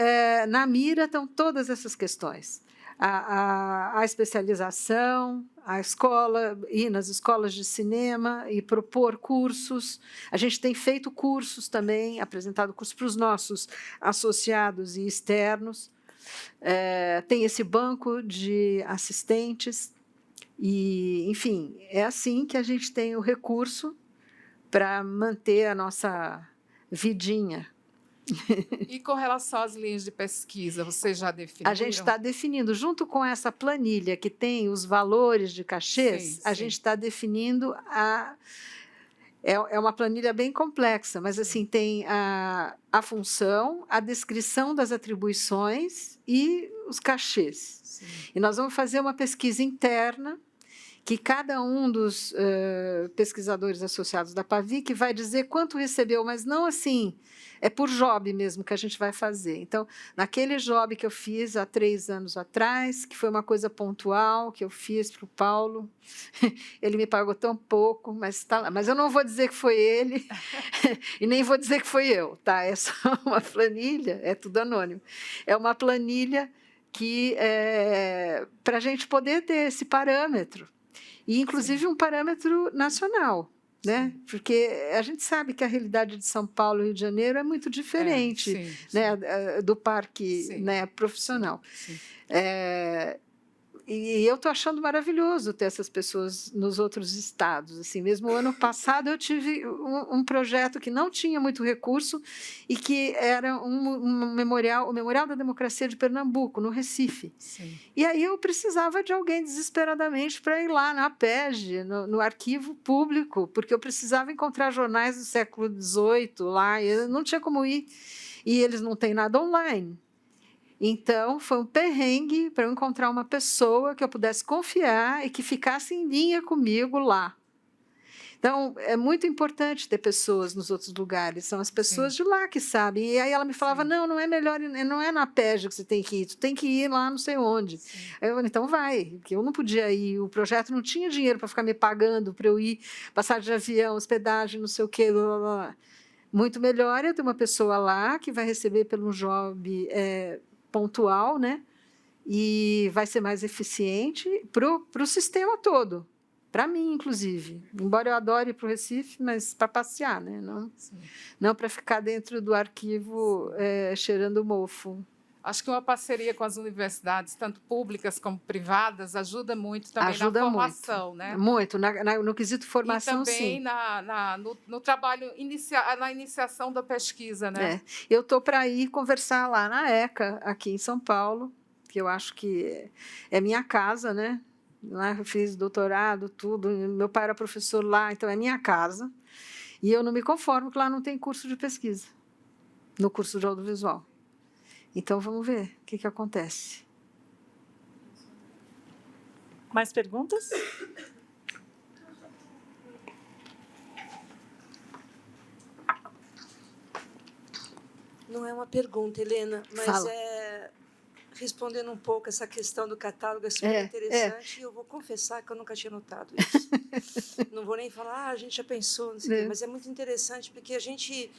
Speaker 2: na mira estão todas essas questões. A especialização, a escola, ir nas escolas de cinema e propor cursos. A gente tem feito cursos também, apresentado cursos para os nossos associados e externos. Tem esse banco de assistentes. E, enfim, é assim que a gente tem o recurso para manter a nossa vidinha.
Speaker 6: E com relação às linhas de pesquisa, você já definiu?
Speaker 2: A gente está definindo, junto com essa planilha que tem os valores de cachês, a gente está definindo é uma planilha bem complexa, mas assim tem a função, a descrição das atribuições e os cachês. Sim. E nós vamos fazer uma pesquisa interna que cada um dos pesquisadores associados da PAVIC vai dizer quanto recebeu, mas não assim, é por job mesmo que a gente vai fazer. Então, naquele job que eu fiz há 3 anos atrás, que foi uma coisa pontual que eu fiz para o Paulo, ele me pagou tão pouco, mas está lá. Mas eu não vou dizer que foi ele e nem vou dizer que foi eu, tá? É só uma planilha, é tudo anônimo. É uma planilha que para a gente poder ter esse parâmetro. E, inclusive, um parâmetro nacional, né? Porque a gente sabe que a realidade de São Paulo e Rio de Janeiro é muito diferente, né? Do parque, né, profissional. E eu estou achando maravilhoso ter essas pessoas nos outros estados. Assim, mesmo o ano passado eu tive um projeto que não tinha muito recurso e que era um memorial, o Memorial da Democracia de Pernambuco, no Recife. Sim. E aí eu precisava de alguém desesperadamente para ir lá na APEG, no arquivo público, porque eu precisava encontrar jornais do século XVIII lá, e eu não tinha como ir. E eles não têm nada online. Então, foi um perrengue para eu encontrar uma pessoa que eu pudesse confiar e que ficasse em linha comigo lá. Então, é muito importante ter pessoas nos outros lugares, são as pessoas de lá que sabem. E aí ela me falava, não é melhor, não é na PEG que você tem que ir, tu tem que ir lá não sei onde. Aí eu falei, então vai, porque eu não podia ir, o projeto não tinha dinheiro para ficar me pagando, para eu ir, passagem de avião, hospedagem, não sei o quê, blá, blá, blá. Muito melhor eu ter uma pessoa lá que vai receber pelo job pontual, né? E vai ser mais eficiente para o sistema todo. Para mim, inclusive. Embora eu adore ir para o Recife, mas para passear, né? Não para ficar dentro do arquivo cheirando mofo.
Speaker 6: Acho que uma parceria com as universidades, tanto públicas como privadas, ajuda muito também na formação, né?
Speaker 2: Muito, no quesito formação, sim.
Speaker 6: E também no trabalho, na iniciação da pesquisa, né?
Speaker 2: Eu estou para ir conversar lá na ECA, aqui em São Paulo, que eu acho que é minha casa, né? Lá eu fiz doutorado, tudo. Meu pai era professor lá, então é minha casa. E eu não me conformo que lá não tem curso de pesquisa, no curso de audiovisual. Então, vamos ver o que acontece.
Speaker 3: Mais perguntas?
Speaker 7: Não é uma pergunta, Helena, mas
Speaker 2: Fala.
Speaker 7: Respondendo um pouco essa questão do catálogo, é super interessante, e eu vou confessar que eu nunca tinha notado isso. Não vou nem falar, a gente já pensou, não sei o quê, mas é muito interessante, porque a gente,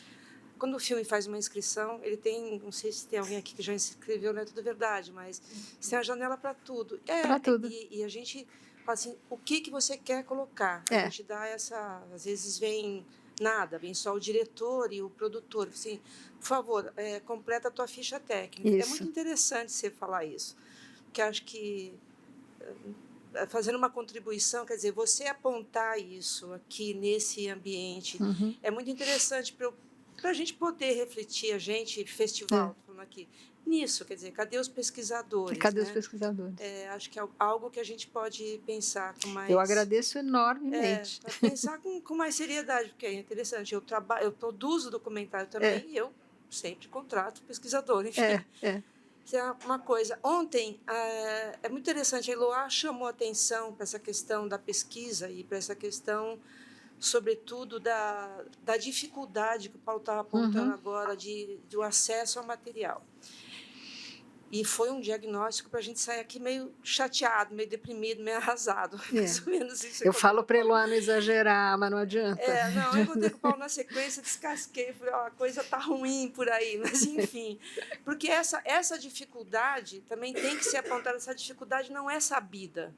Speaker 7: quando o filme faz uma inscrição, ele tem, não sei se tem alguém aqui que já inscreveu, não é tudo verdade, mas tem a janela para tudo.
Speaker 2: Para tudo.
Speaker 7: E a gente fala assim, o que você quer colocar? A gente dá essa, às vezes vem nada, vem só o diretor e o produtor, assim, por favor, completa a tua ficha técnica.
Speaker 2: Isso.
Speaker 7: É muito interessante você falar isso, porque acho que fazendo uma contribuição, quer dizer, você apontar isso aqui nesse ambiente é muito interessante para a gente poder refletir, festival, falando aqui, nisso, quer dizer, cadê os pesquisadores?
Speaker 2: Cadê os pesquisadores?
Speaker 7: Acho que é algo que a gente pode pensar com mais...
Speaker 2: Eu agradeço enormemente.
Speaker 7: Pensar com mais seriedade, porque é interessante. Eu produzo documentário também e eu sempre contrato pesquisador, enfim. Isso é uma coisa. Ontem, é muito interessante, a Eloá chamou atenção para essa questão da pesquisa e para essa questão, sobretudo, da dificuldade que o Paulo estava apontando agora do acesso ao material. E foi um diagnóstico para a gente sair aqui meio chateado, meio deprimido, meio arrasado. Mais ou menos isso.
Speaker 2: Eu falo para Eloá não exagerar, mas não adianta.
Speaker 7: Eu encontrei com o Paulo na sequência, descasquei, falei, a coisa está ruim por aí, mas enfim. Porque essa dificuldade também tem que ser apontada, essa dificuldade não é sabida.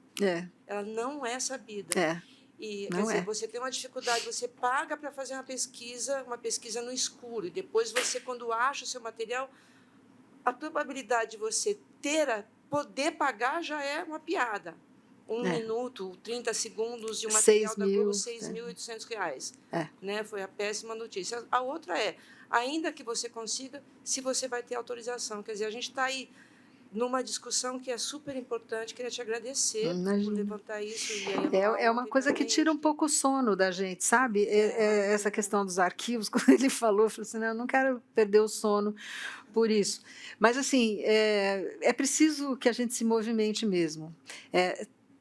Speaker 7: Ela não é sabida. E, quer dizer, você tem uma dificuldade, você paga para fazer uma pesquisa no escuro, e depois você, quando acha o seu material, a probabilidade de você poder pagar já é uma piada. 1 minuto, 30 segundos de um material da Globo, R$6.800. Né? Foi a péssima notícia. A outra ainda que você consiga, se você vai ter autorização. Quer dizer, a gente está aí numa discussão que é super importante. Queria te agradecer por levantar isso. E
Speaker 2: é uma coisa que tira um pouco o sono da gente, sabe? Essa questão dos arquivos, quando ele falou, eu falei assim, não, eu não quero perder o sono por isso. Mas, assim, é preciso que a gente se movimente mesmo.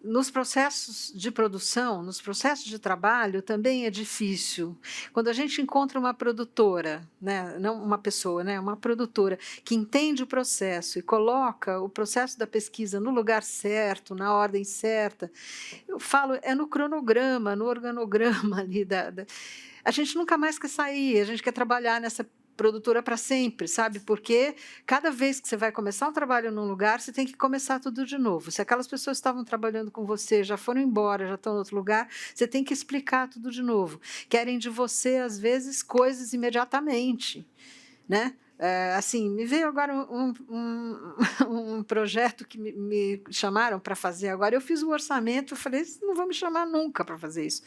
Speaker 2: Nos processos de produção, nos processos de trabalho, também é difícil. Quando a gente encontra uma produtora, né, não uma pessoa, né, uma produtora que entende o processo e coloca o processo da pesquisa no lugar certo, na ordem certa, eu falo, no cronograma, no organograma ali a gente nunca mais quer sair, a gente quer trabalhar nessa produtora para sempre, sabe? Porque cada vez que você vai começar um trabalho num lugar, você tem que começar tudo de novo. Se aquelas pessoas que estavam trabalhando com você já foram embora, já estão em outro lugar, você tem que explicar tudo de novo. Querem de você, às vezes, coisas imediatamente, né? Assim, me veio agora um projeto que me chamaram para fazer agora. Eu fiz o orçamento, eu falei, não vão me chamar nunca para fazer isso.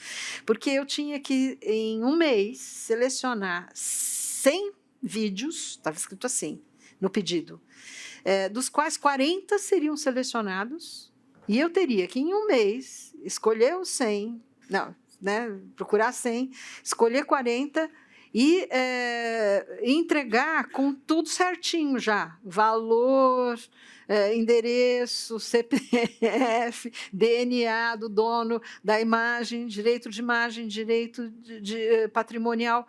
Speaker 2: Porque eu tinha que, em um mês, selecionar 100 vídeos, estava escrito assim, no pedido, dos quais 40 seriam selecionados, e eu teria que, em um mês, escolher os 100, procurar 100, escolher 40 e entregar com tudo certinho já, valor, endereço, CPF, DNA do dono da imagem, direito de imagem, direito patrimonial.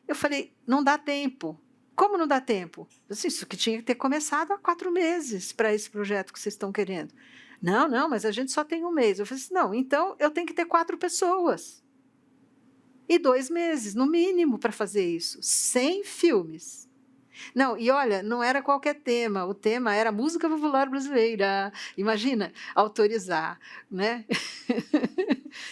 Speaker 2: Eu falei, não dá tempo. Como não dá tempo? Isso que tinha que ter começado há 4 meses para esse projeto que vocês estão querendo. Não, mas a gente só tem 1 mês. Eu falei assim, não, então eu tenho que ter 4 pessoas. E 2 meses, no mínimo, para fazer isso. 100 filmes. Não, e olha, não era qualquer tema. O tema era música popular brasileira. Imagina, autorizar, né?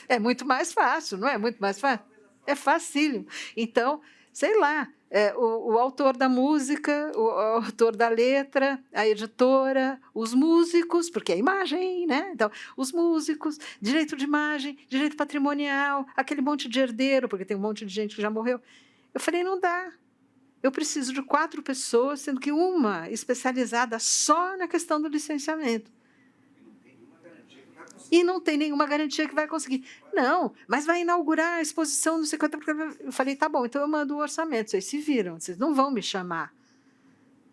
Speaker 2: É muito mais fácil, não é? Muito mais fácil? É facílimo. Então, sei lá, o autor da música, o autor da letra, a editora, os músicos, porque é imagem, né? Então, os músicos, direito de imagem, direito patrimonial, aquele monte de herdeiro, porque tem um monte de gente que já morreu. Eu falei, não dá. Eu preciso de 4 pessoas, sendo que uma especializada só na questão do licenciamento. E não tem nenhuma garantia que vai conseguir. Não, mas vai inaugurar a exposição, não sei quanto. Eu falei, tá bom, então eu mando o orçamento, vocês se viram, vocês não vão me chamar.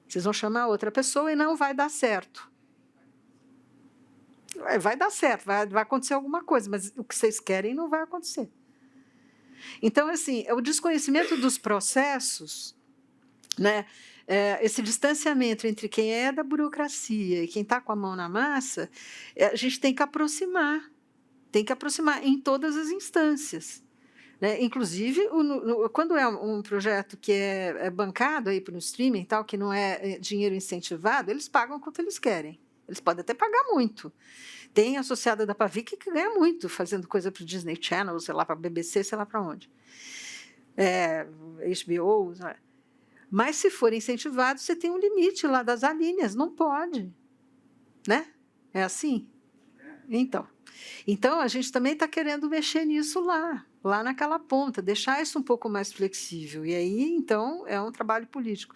Speaker 2: Vocês vão chamar outra pessoa e não vai dar certo. Vai dar certo, vai acontecer alguma coisa, mas o que vocês querem não vai acontecer. Então, assim, o desconhecimento dos processos, né? Esse distanciamento entre quem é da burocracia e quem está com a mão na massa, a gente tem que aproximar em todas as instâncias. Né? Inclusive, quando é um projeto que é bancado aí pelo streaming, tal, que não é dinheiro incentivado, eles pagam quanto eles querem. Eles podem até pagar muito. Tem associada da Pavic que ganha muito fazendo coisa para o Disney Channel, sei lá, para a BBC, sei lá para onde. HBO, sei lá. Mas, se for incentivado, você tem um limite lá das alíneas, não pode. Né? É assim? Então, a gente também está querendo mexer nisso lá naquela ponta, deixar isso um pouco mais flexível. E aí, então, é um trabalho político.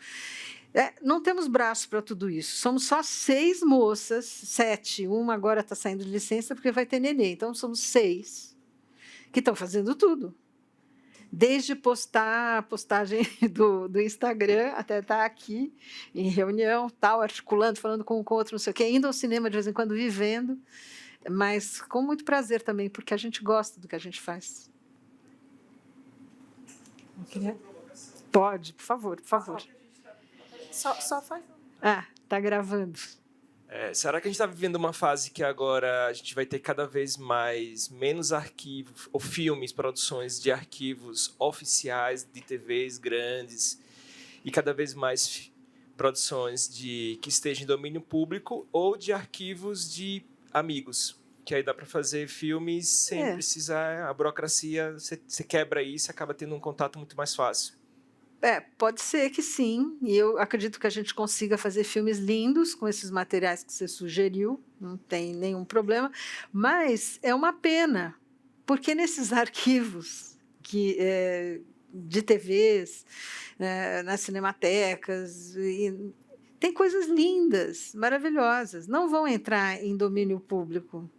Speaker 2: Não temos braço para tudo isso. Somos só 6 moças, 7. Uma agora está saindo de licença porque vai ter neném. Então, somos 6 que estão fazendo tudo. Desde postagem do Instagram, até estar aqui em reunião, tal, articulando, falando com o outro, não sei o quê, indo ao cinema de vez em quando, vivendo, mas com muito prazer também, porque a gente gosta do que a gente faz. Pode, por favor.
Speaker 3: Só faz.
Speaker 2: Está gravando.
Speaker 8: Será que a gente está vivendo uma fase que agora a gente vai ter cada vez menos arquivos, ou filmes, produções de arquivos oficiais de TVs grandes, e cada vez mais produções que estejam em domínio público ou de arquivos de amigos? Que aí dá para fazer filmes sem precisar, a burocracia, você quebra isso e acaba tendo um contato muito mais fácil.
Speaker 2: Pode ser que sim, e eu acredito que a gente consiga fazer filmes lindos com esses materiais que você sugeriu, não tem nenhum problema, mas é uma pena, porque nesses arquivos de TVs, nas cinematecas, tem coisas lindas, maravilhosas, não vão entrar em domínio público.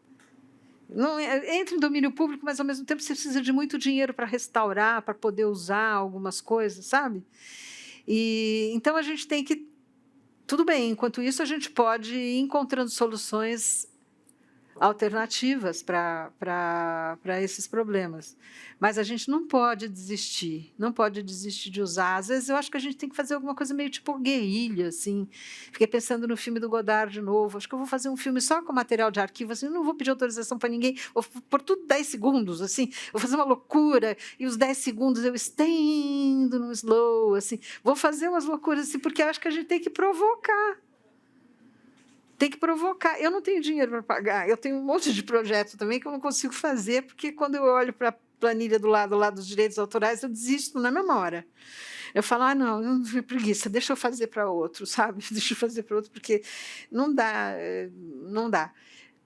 Speaker 2: Não entra em domínio público, mas, ao mesmo tempo, você precisa de muito dinheiro para restaurar, para poder usar algumas coisas, sabe? Então, a gente tem que... Tudo bem, enquanto isso, a gente pode ir encontrando soluções alternativas para esses problemas. Mas a gente não pode desistir de usar. Às vezes, eu acho que a gente tem que fazer alguma coisa meio tipo guerrilha, assim. Fiquei pensando no filme do Godard de novo. Acho que eu vou fazer um filme só com material de arquivo, assim, não vou pedir autorização para ninguém, vou pôr tudo 10 segundos, assim, vou fazer uma loucura, e os 10 segundos eu estendo no slow, assim. Vou fazer umas loucuras, assim, porque eu acho que a gente tem que provocar. Eu não tenho dinheiro para pagar. Eu tenho um monte de projetos também que eu não consigo fazer, porque quando eu olho para a planilha do lado lá dos direitos autorais, eu desisto na mesma hora. Eu falo, não é preguiça, deixa eu fazer para outro, sabe? Deixa eu fazer para outro, porque não dá.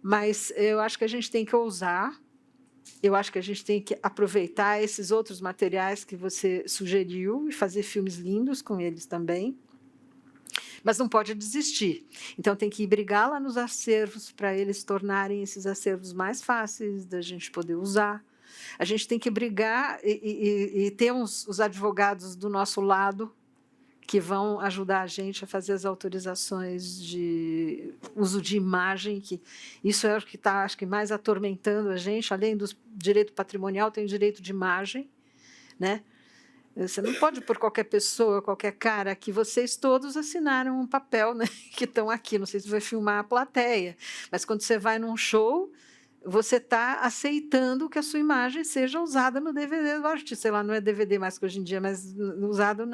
Speaker 2: Mas eu acho que a gente tem que ousar, eu acho que a gente tem que aproveitar esses outros materiais que você sugeriu e fazer filmes lindos com eles também. Mas não pode desistir. Então, tem que ir brigar lá nos acervos para eles tornarem esses acervos mais fáceis da gente poder usar, A gente tem que brigar e ter os advogados do nosso lado que vão ajudar a gente a fazer as autorizações de uso de imagem, que isso é o que está, acho que, mais atormentando a gente. Além do direito patrimonial, tem o direito de imagem, né? Você não pode pôr qualquer pessoa, qualquer cara, que vocês todos assinaram um papel, né, que estão aqui, não sei se vai filmar a plateia, mas quando você vai num show, você está aceitando que a sua imagem seja usada no DVD do artista. Sei lá, não é DVD mais que hoje em dia, mas usado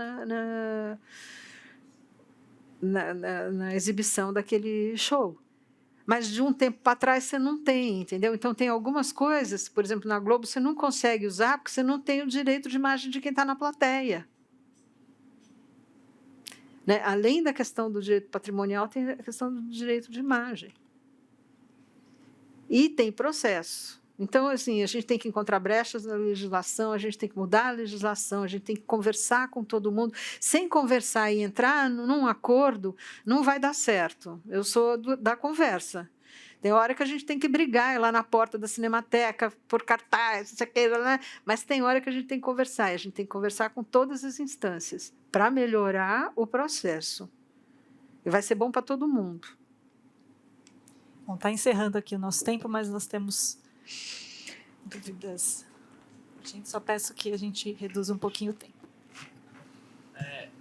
Speaker 2: na exibição daquele show. Mas de um tempo para trás você não tem, entendeu? Então tem algumas coisas, por exemplo, na Globo, você não consegue usar porque você não tem o direito de imagem de quem está na plateia. Né? Além da questão do direito patrimonial, tem a questão do direito de imagem. E tem processo. Então, assim, a gente tem que encontrar brechas na legislação, a gente tem que mudar a legislação, a gente tem que conversar com todo mundo. Sem conversar e entrar num acordo, não vai dar certo. Eu sou da conversa. Tem hora que a gente tem que brigar, ir lá na porta da Cinemateca, por cartaz, isso aqui, né? Mas tem hora que a gente tem que conversar, e a gente tem que conversar com todas as instâncias para melhorar o processo. E vai ser bom para todo mundo.
Speaker 3: Bom, está encerrando aqui o nosso tempo, mas nós temos dúvidas. A gente só peço que a gente reduza um pouquinho o tempo.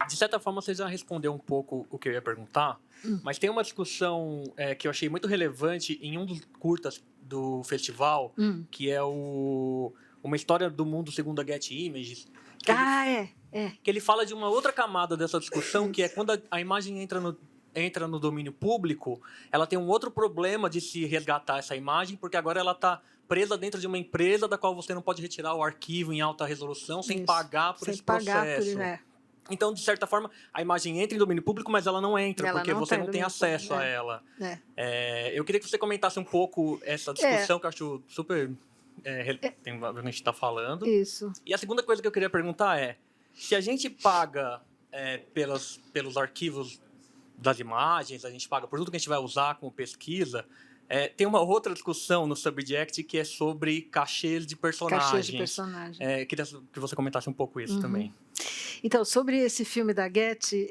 Speaker 9: De certa forma, você já respondeu um pouco o que eu ia perguntar, mas tem uma discussão que eu achei muito relevante em um dos curtas do festival, que é uma história do mundo segundo a Getty Images. Que ele fala de uma outra camada dessa discussão, que é quando a imagem entra no domínio público, ela tem um outro problema de se resgatar essa imagem, porque agora ela está presa dentro de uma empresa da qual você não pode retirar o arquivo em alta resolução sem pagar por esse processo. Então, de certa forma, a imagem entra em domínio público, mas ela não entra, porque você não tem acesso a ela. Eu queria que você comentasse um pouco essa discussão, que eu acho super... a gente está falando.
Speaker 2: Isso.
Speaker 9: E a segunda coisa que eu queria perguntar é, se a gente paga pelos arquivos das imagens, a gente paga por tudo que a gente vai usar como pesquisa, tem uma outra discussão no Subject que é sobre cachês de personagens.
Speaker 2: Cachês de personagem.
Speaker 9: Queria que você comentasse um pouco isso também.
Speaker 2: Então, sobre esse filme da Getty,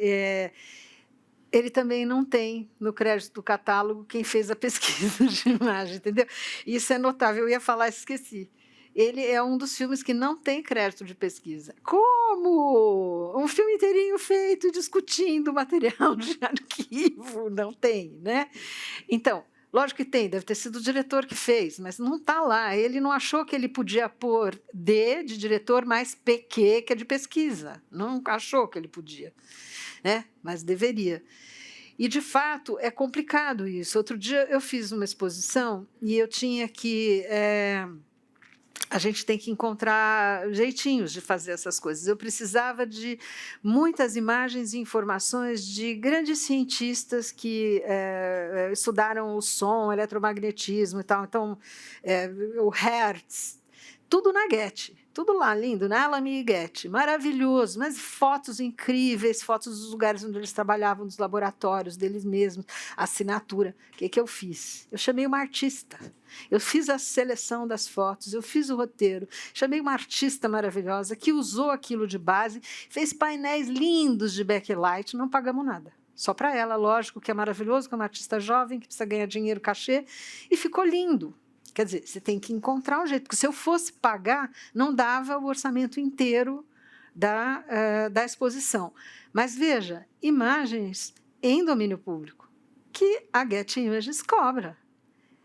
Speaker 2: ele também não tem no crédito do catálogo quem fez a pesquisa de imagem, entendeu? Isso é notável, eu ia falar, esqueci. Ele é um dos filmes que não tem crédito de pesquisa. Como? Um filme inteirinho feito, discutindo material de arquivo. Não tem, né? Então, lógico que tem, deve ter sido o diretor que fez, mas não está lá. Ele não achou que ele podia pôr D de diretor mais PQ, que é de pesquisa. Não achou que ele podia, né? Mas deveria. E, de fato, é complicado isso. Outro dia eu fiz uma exposição e eu tinha que... a gente tem que encontrar jeitinhos de fazer essas coisas. Eu precisava de muitas imagens e informações de grandes cientistas que estudaram o som, o eletromagnetismo e tal. Então, o Hertz, tudo na Getty. Tudo lá, lindo, né? Alamy e Getty, maravilhoso, mas fotos incríveis, fotos dos lugares onde eles trabalhavam, dos laboratórios deles mesmos, assinatura. O que eu fiz? Eu chamei uma artista, eu fiz a seleção das fotos, eu fiz o roteiro, chamei uma artista maravilhosa que usou aquilo de base, fez painéis lindos de backlight, não pagamos nada. Só para ela, lógico, que é maravilhoso, que é uma artista jovem, que precisa ganhar dinheiro, cachê, e ficou lindo. Quer dizer, você tem que encontrar um jeito, porque se eu fosse pagar, não dava o orçamento inteiro da exposição. Mas veja, imagens em domínio público, que a Getty Images cobra.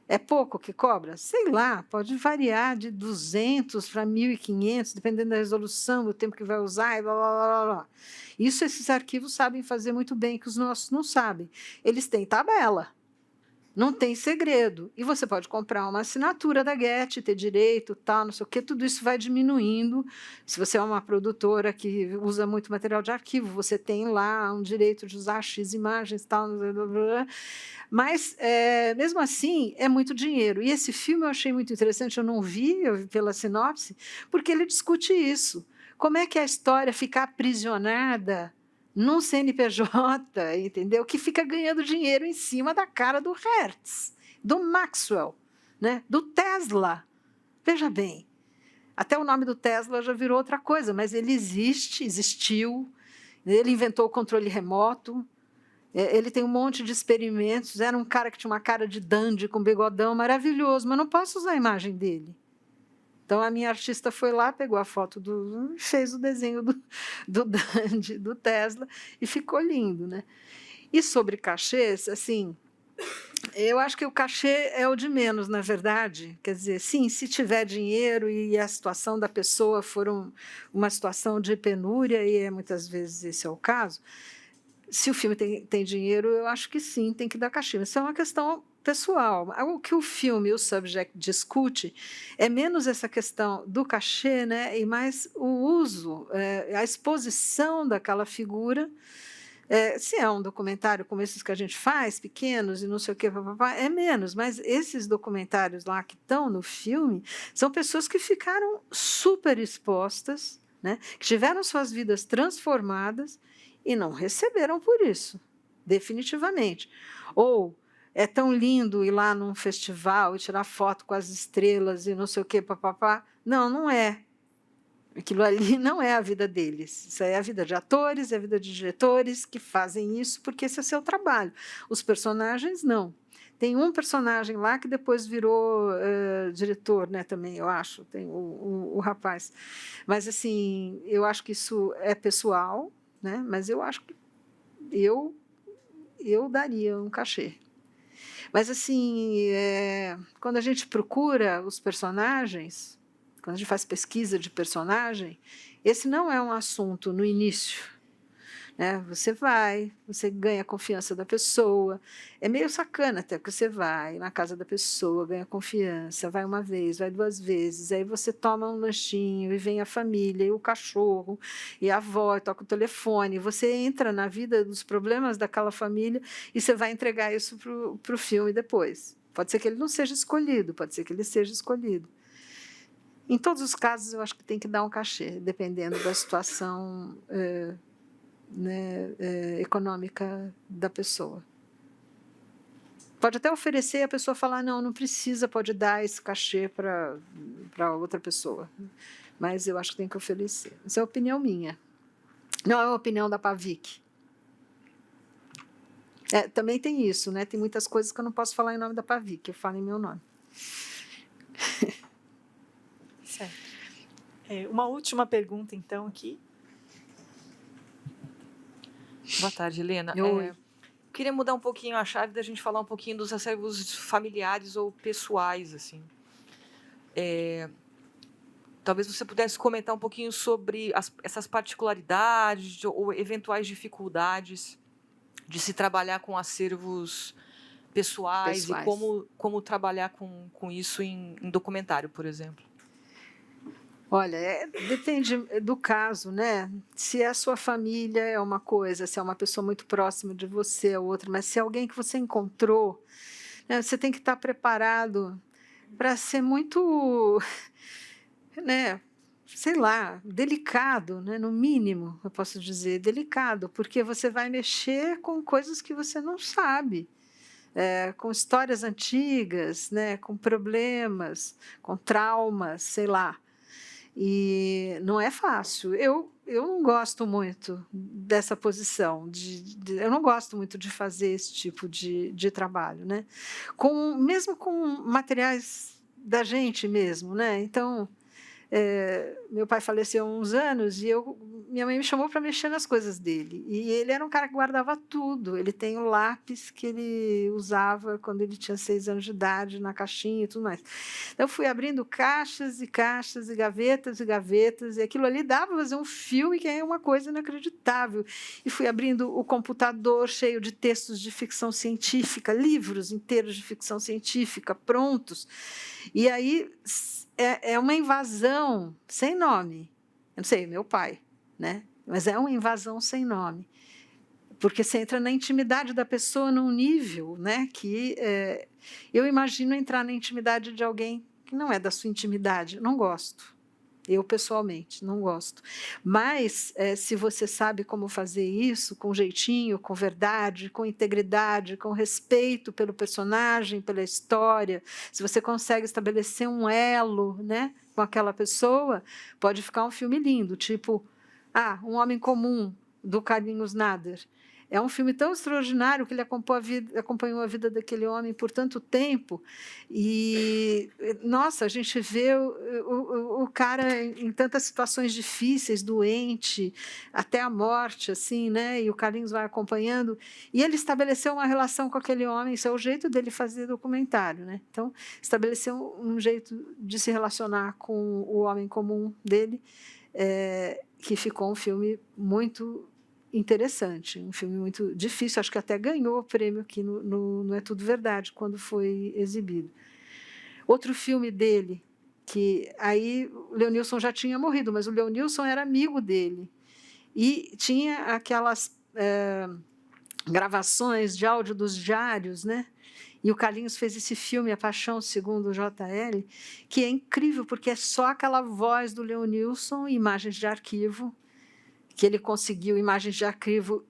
Speaker 2: É pouco que cobra? Sei lá, pode variar de 200 para 1.500, dependendo da resolução, do tempo que vai usar, e blá, blá, blá, blá. Isso esses arquivos sabem fazer muito bem, que os nossos não sabem. Eles têm tabela. Não tem segredo. E você pode comprar uma assinatura da Getty, ter direito, tal, não sei o quê, tudo isso vai diminuindo. Se você é uma produtora que usa muito material de arquivo, você tem lá um direito de usar X imagens, tal, blá, blá, blá. Mas, mesmo assim, é muito dinheiro. E esse filme eu achei muito interessante, eu vi pela sinopse, porque ele discute isso. Como é que a história fica aprisionada num CNPJ, entendeu? Que fica ganhando dinheiro em cima da cara do Hertz, do Maxwell, né? Do Tesla. Veja bem, Até o nome do Tesla já virou outra coisa, mas ele existiu, ele inventou o controle remoto, ele tem um monte de experimentos, era um cara que tinha uma cara de dandy com bigodão maravilhoso, mas não posso usar a imagem dele. Então, a minha artista foi lá, pegou a foto, fez o desenho do dandy, do Tesla, e ficou lindo, né? E sobre cachês, assim, eu acho que o cachê é o de menos, na verdade. Quer dizer, sim, se tiver dinheiro e a situação da pessoa for uma situação de penúria, e muitas vezes esse é o caso, se o filme tem dinheiro, eu acho que sim, tem que dar cachê. Isso é uma questão pessoal. O que o filme, o Subject, discute é menos essa questão do cachê, né, e mais o uso, a exposição daquela figura. Se é um documentário como esses que a gente faz, pequenos e não sei o quê, é menos, mas esses documentários lá que estão no filme são pessoas que ficaram super expostas, né, que tiveram suas vidas transformadas e não receberam por isso, definitivamente. Ou é tão lindo ir lá num festival e tirar foto com as estrelas e não sei o quê, papapá. Não, não é. Aquilo ali não é a vida deles. Isso é a vida de atores, é a vida de diretores que fazem isso porque esse é seu trabalho. Os personagens, não. Tem um personagem lá que depois virou diretor, né, também, eu acho, tem o rapaz. Mas, assim, eu acho que isso é pessoal, né, mas eu acho que eu daria um cachê. Mas, assim, quando a gente procura os personagens, quando a gente faz pesquisa de personagem, esse não é um assunto no início, né? Você ganha a confiança da pessoa, é meio sacana até, porque você vai na casa da pessoa, ganha confiança, vai uma vez, vai duas vezes, aí você toma um lanchinho e vem a família, e o cachorro, e a avó, e toca o telefone, você entra na vida dos problemas daquela família e você vai entregar isso para o filme depois. Pode ser que ele não seja escolhido, pode ser que ele seja escolhido. Em todos os casos, eu acho que tem que dar um cachê, dependendo da situação econômica da pessoa. Pode até oferecer e a pessoa falar, não precisa, pode dar esse cachê para outra pessoa. Mas eu acho que tem que oferecer. Essa é a opinião minha. Não é a opinião da Pavik. Também tem isso, né? Tem muitas coisas que eu não posso falar em nome da Pavik, eu falo em meu nome.
Speaker 3: Certo. Uma última pergunta, então, aqui.
Speaker 10: Boa tarde, Helena. Queria mudar um pouquinho a chave da gente falar um pouquinho dos acervos familiares ou pessoais, assim. Talvez você pudesse comentar um pouquinho sobre essas particularidades ou eventuais dificuldades de se trabalhar com acervos pessoais. E como trabalhar com isso em documentário, por exemplo.
Speaker 2: Olha, depende do caso, né? Se a sua família é uma coisa, se é uma pessoa muito próxima de você é outra, mas se é alguém que você encontrou, né, você tem que estar preparado para ser muito, né, sei lá, delicado, né, no mínimo, eu posso dizer, delicado, porque você vai mexer com coisas que você não sabe. Com histórias antigas, né, com problemas, com traumas, sei lá. E não é fácil. Eu não gosto muito dessa posição, eu não gosto muito de fazer esse tipo de trabalho, né? Mesmo com materiais da gente mesmo, né? Então, meu pai faleceu há uns anos e minha mãe me chamou para mexer nas coisas dele. E ele era um cara que guardava tudo. Ele tem o lápis que ele usava quando ele tinha 6 anos de idade, na caixinha e tudo mais. Então, eu fui abrindo caixas e caixas e gavetas, e aquilo ali dava para fazer um filme que é uma coisa inacreditável. E fui abrindo o computador cheio de textos de ficção científica, livros inteiros de ficção científica prontos. E aí é uma invasão sem nome. Eu não sei, meu pai, né? Mas é uma invasão sem nome. Porque você entra na intimidade da pessoa num nível, né, que eu imagino entrar na intimidade de alguém que não é da sua intimidade. Não gosto. Eu, pessoalmente, não gosto. Mas, se você sabe como fazer isso, com jeitinho, com verdade, com integridade, com respeito pelo personagem, pela história, se você consegue estabelecer um elo, né, com aquela pessoa, pode ficar um filme lindo, tipo Um Homem Comum, do Carlinhos Nader. É um filme tão extraordinário que ele acompanhou a vida daquele homem por tanto tempo. E, nossa, a gente vê o cara em tantas situações difíceis, doente, até a morte, assim, né? E o Carlinhos vai acompanhando. E ele estabeleceu uma relação com aquele homem, isso é o jeito dele fazer documentário, né? Então, estabeleceu um jeito de se relacionar com o homem comum dele, que ficou um filme muito interessante, um filme muito difícil, acho que até ganhou o prêmio aqui no Não É Tudo Verdade, quando foi exibido. Outro filme dele, que aí o Leonilson já tinha morrido, mas o Leonilson era amigo dele, e tinha aquelas gravações de áudio dos diários, né? E o Carlinhos fez esse filme, A Paixão Segundo o J.L., que é incrível, porque é só aquela voz do Leonilson, imagens de arquivo, que ele conseguiu imagens de arquivo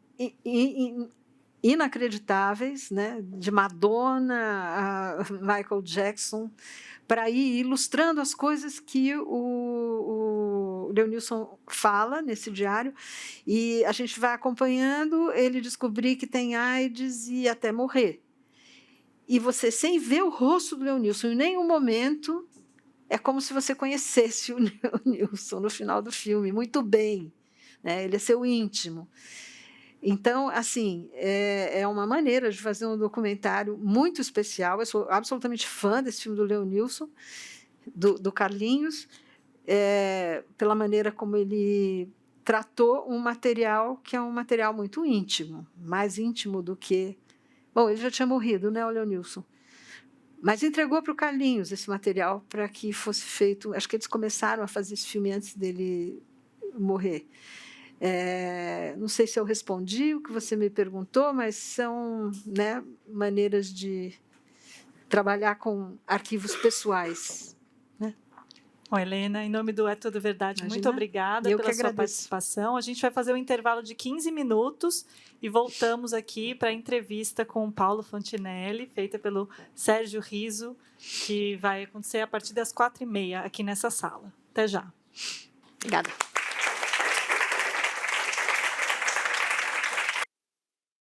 Speaker 2: inacreditáveis, né? De Madonna a Michael Jackson, para ir ilustrando as coisas que o Leonilson fala nesse diário, e a gente vai acompanhando ele descobrir que tem AIDS e até morrer. E você, sem ver o rosto do Leonilson em nenhum momento, é como se você conhecesse o Leonilson no final do filme, muito bem. Né? Ele é seu íntimo. Então, assim, é uma maneira de fazer um documentário muito especial. Eu sou absolutamente fã desse filme do Leonilson, do Carlinhos, pela maneira como ele tratou um material que é um material muito íntimo, mais íntimo do que... Bom, ele já tinha morrido, né, o Leonilson? Mas entregou para o Carlinhos esse material para que fosse feito... Acho que eles começaram a fazer esse filme antes dele morrer. Não sei se eu respondi o que você me perguntou, mas são, né, maneiras de trabalhar com arquivos pessoais. Né?
Speaker 3: Bom, Helena, em nome do É Tudo Verdade, muito obrigada pela sua participação. A gente vai fazer um intervalo de 15 minutos e voltamos aqui para a entrevista com o Paulo Fantinelli, feita pelo Sérgio Riso, que vai acontecer a partir das 4h30 aqui nessa sala. Até já.
Speaker 2: Obrigada.